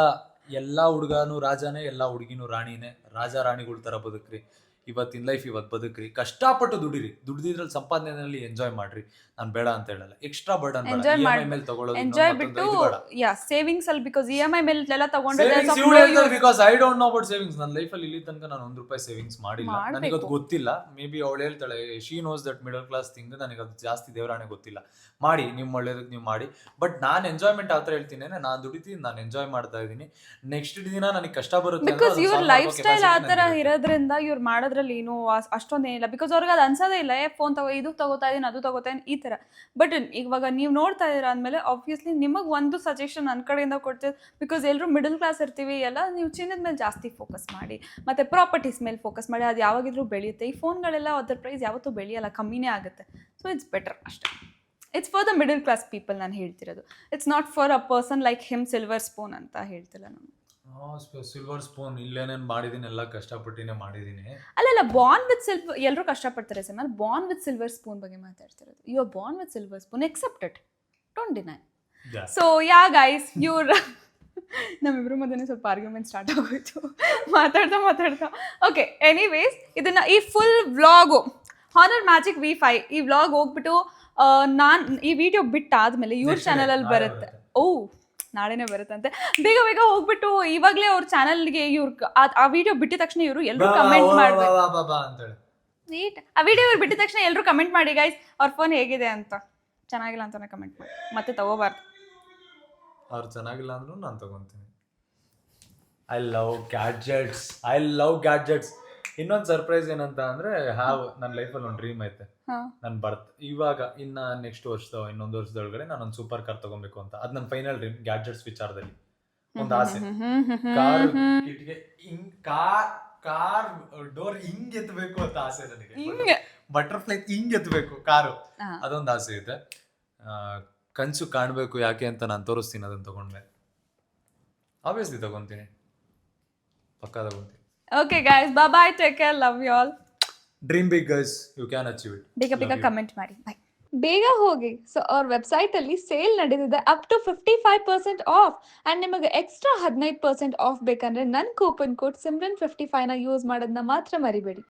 ಎಲ್ಲ ಹುಡುಗನೂ ರಾಜನೇ, ಎಲ್ಲ ಹುಡುಗಿನೂ ರಾಣಿನೇ. ರಾಜ ರಾಣಿಗಳ ಥರ ಬದುಕ್ರಿ. ಇವತ್ತಿನ ಲೈಫ್ ಇವತ್ತು ಬದುಕ್ರಿ, ಕಷ್ಟಪಟ್ಟು ದುಡಿರಿ, ದುಡ್ದಿದ್ರಲ್ಲಿ ಸಂಪಾದನೆಯಲ್ಲಿ ಎಂಜಾಯ್ ಮಾಡ್ರಿ. ನಾನು ಬೇಡ ಅಂತ ಹೇಳಲ್ಲ, ಎಕ್ಸ್ಟ್ರಾ ಬರ್ಡನ್ ಮೇಲೆ ತಗೊಳ್ಳೋದು, ಎಂಜಾಯ್ ಬಿಟ್ಟು ಸೇವಿಂಗ್ಸ್ ಅಲ್ಲಿ, ಬಿಕಾಸ್ EMI ಮೇಲೆ ಎಲ್ಲ ತಗೊಂಡ್ರೆ because I don't know about savings. ನನ್ನ ಲೈಫಲ್ಲಿ ಇಲ್ಲಿ ತನಕ ನಾನು ₹1 ಸೇವಿಂಗ್ಸ್ ಮಾಡಿಲ್ಲ. ನನಗೆ ಅದು ಗೊತ್ತಿಲ್ಲ. ಮೇ ಬಿ ಅವಳು ಹೇಳ್ತಾಳೆ, she knows that middle class thing. ನನಗೆ ಅದು ಜಾಸ್ತಿ ದೇವರಾಣೆ ಗೊತ್ತಿಲ್ಲ. ಮಾಡಿ, ನಿಮ್ಮ ಒಳ್ಳೇದಕ್ಕೆ ನೀವು ಮಾಡಿ. ಬಟ್ ನಾನು ಎಂಜಾಯ್ಮೆಂಟ್ ಆ ಥರ ಹೇಳ್ತೀನಿ, ನಾನು ದುಡಿತೀನಿ, ನಾನು ಎಂಜಾಯ್ ಮಾಡ್ತಾ ಇದ್ದೀನಿ. ನೆಕ್ಸ್ಟ್ ದಿನ ನನಗೆ ಕಷ್ಟ ಬರುತ್ತೆ ಬಿಕಾಸ್ ಇವ್ರ ಲೈಫ್ ಸ್ಟೈಲ್ ಆ ಥರ ಇರೋದ್ರಿಂದ ಇವ್ರು ಮಾಡೋದ್ರಲ್ಲಿ ಏನು ಅಷ್ಟೊಂದೇನಿಲ್ಲ. ಬಿಕಾಸ್ ಅವ್ರಿಗೆ ಅದು ಅನ್ಸೋದೇ ಇಲ್ಲ, ಫೋನ್ ಇದು ತಗೋತಾ ಇದೀನಿ, ಅದು ತಗೋತಾ ಇದೀನಿ, ಈ ಥರ. ಬಟ್ ಇವಾಗ ನೀವು ನೋಡ್ತಾ ಇದ್ದೀರಾ ಅಂದಮೇಲೆ ಆಬ್ವಿಯಸ್ಲಿ ನಿಮಗೆ ಒಂದು ಸಜೆಷನ್ ನನ್ನ ಕಡೆಯಿಂದ ಕೊಡ್ತೀವಿ. ಬಿಕಾಸ್ ಎಲ್ಲರೂ ಮಿಡಲ್ ಕ್ಲಾಸ್ ಇರ್ತೀವಿ ಎಲ್ಲ. ನೀವು ಚಿನ್ನದ ಮೇಲೆ ಜಾಸ್ತಿ ಫೋಕಸ್ ಮಾಡಿ, ಮತ್ತು ಪ್ರಾಪರ್ಟೀಸ್ ಮೇಲೆ ಫೋಕಸ್ ಮಾಡಿ. ಅದು ಯಾವಾಗಿದ್ರೂ ಬೆಳೆಯುತ್ತೆ. ಈ ಫೋನ್ಗಳೆಲ್ಲ ಅದ್ರ ಪ್ರೈಸ್ ಯಾವತ್ತೂ ಬೆಳೆಯಲ್ಲ, ಕಮ್ಮಿನೇ ಆಗುತ್ತೆ. ಸೊ ಇಟ್ಸ್ ಬೆಟರ್ ಅಷ್ಟೇ. It's for the middle class people ನಾನು ಹೇಳ್ತಿರೋದು. It's not for a person like him silver spoon ಅಂತ ಹೇಳ್ತಿಲ್ಲ ನಾನು. ಸಿಲ್ವರ್ ಸ್ಪೂನ್ ಇಲ್ಲೇನೇನು ಮಾಡಿದೀನಿ, ಎಲ್ಲ ಕಷ್ಟಪಟ್ಟಿನೇ ಮಾಡಿದೀನಿ. ಅಲ್ಲ, ಬಾರ್ನ್ ವಿತ್ ಸಿಲ್ವರ್, ಎಲ್ಲರೂ ಕಷ್ಟಪಡ್ತಾರೆ ಸರ್. ನಾನು ಬಾರ್ನ್ ವಿತ್ ಸಿಲ್ವರ್ ಸ್ಪೂನ್ ಬಗ್ಗೆ ಮಾತಾಡ್ತಿರೋದು. You are born with silver spoon, except it, don't deny. So yeah guys, ಇವ್ರ ನಮ್ಮಿಬ್ರು ಮಧ್ಯೆ ಸ್ವಲ್ಪ ಆರ್ಗ್ಯುಮೆಂಟ್ ಸ್ಟಾರ್ಟ್ ಆಗೋಯ್ತು ಮಾತಾಡ್ತಾ. ಓಕೆ, ಎನಿವೇಸ್, ಇದನ್ನ ಈ full vlog honour magic V5 ಈ ವ್ಲಾಗ್ ಹೋಗ್ಬಿಟ್ಟು ನಾನು ಈ ವಿಡಿಯೋ ಬಿಟ್ಟಾದ್ಮೇಲೆ ಇವ್ರ ಚಾನಲಲ್ಲಿ ಬರುತ್ತೆ. ನಾಳೆನೇ ಬರುತ್ತಂತೆ. ಬೇಗ ಹೋಗ್ಬಿಟ್ಟು ಇವಾಗಲೇ ಅವ್ರ ಚಾನಲ್ಗೆ ಆ ವಿಡಿಯೋ ಬಿಟ್ಟಿದ ತಕ್ಷಣ ಇವರು ಎಲ್ಲರೂ ಕಮೆಂಟ್ ಮಾಡ್ಬೇಕು. ಆ ವಿಡಿಯೋ ಇವ್ರು ಬಿಟ್ಟಿದ ತಕ್ಷಣ ಎಲ್ಲರೂ ಕಮೆಂಟ್ ಮಾಡಿ ಗೈಸ್, ಅವ್ರ ಫೋನ್ ಹೇಗಿದೆ ಅಂತ. ಚೆನ್ನಾಗಿಲ್ಲ ಅಂತಾನೆ ಕಮೆಂಟ್ ಮಾಡಿ, ಮತ್ತೆ ತಗೋಬಾರ್ದು. ಅವ್ರು ಚೆನ್ನಾಗಿಲ್ಲ ಅಂದ್ರೂ ನಾನು ತಗೊಂತೀನಿ. I love gadgets. ಇನ್ನೊಂದು ಸರ್ಪ್ರೈಸ್ ಏನಂತ ಅಂದ್ರೆ, ನನ್ನ ಲೈಫಲ್ಲಿ ಒಂದು ಡ್ರೀಮ್ ಐತೆ. ನನ್ನ ಇವಾಗ ಇನ್ನ ನೆಕ್ಸ್ಟ್ ಇನ್ನೊಂದು ವರ್ಷದೊಳಗಡೆ ನಾನೊಂದು ಸೂಪರ್ ಕಾರ್ ತಗೊಬೇಕು ಅಂತ. ಅದು ನನ್ನ ಫೈನಲ್ ಡ್ರೀಮ್. ಗ್ಯಾಡ್ಜೆಟ್ಸ್ ವಿಚಾರದಲ್ಲಿ ಒಂದು ಆಸೆ. ಕಾರ್ ಡೋರ್ ಹಿಂಗ್ ಎತ್ತಬೇಕು ಅಂತ ಆಸೆ ನನಗೆ. ಬಟರ್ಫ್ಲೈ ಹಿಂಗ್ ಎತ್ತಬೇಕು ಕಾರು, ಅದೊಂದು ಆಸೆ ಇದೆ. ಕನ್ಸು ಕಾಣಬೇಕು. ಯಾಕೆ ಅಂತ ನಾನು ತೋರಿಸ್ತೀನಿ. ಅದನ್ನ ತಗೊಂಡ್ಮೇಲೆ ಆಬ್ವಿಯಸ್ಲಿ ತಗೊಂತೀನಿ, ಪಕ್ಕಾ ತಗೊಂತೀನಿ. Okay guys, bye bye, take care, love you all. Dream big guys, you can achieve it. ಬೇಗ ಕಮೆಂಟ್ ಮಾಡಿ, bye. ಬೇಗ ಹೋಗಿ. ಸೊ ಅವ್ರ ವೆಬ್ಸೈಟ್ ಅಲ್ಲಿ ಸೇಲ್ ನಡೀತಿದೆ, ಅಪ್ ಟು 55% ಆಫ್. ಅಂಡ್ ನಿಮಗೆ ಎಕ್ಸ್ಟ್ರಾ 15% ಆಫ್ ಬೇಕಂದ್ರೆ ನನ್ನ ಕೂಪನ್ ಕೋಡ್ Simran55 ನ ಯೂಸ್ ಮಾಡೋದನ್ನ ಮಾತ್ರ ಮರಿಬೇಡಿ.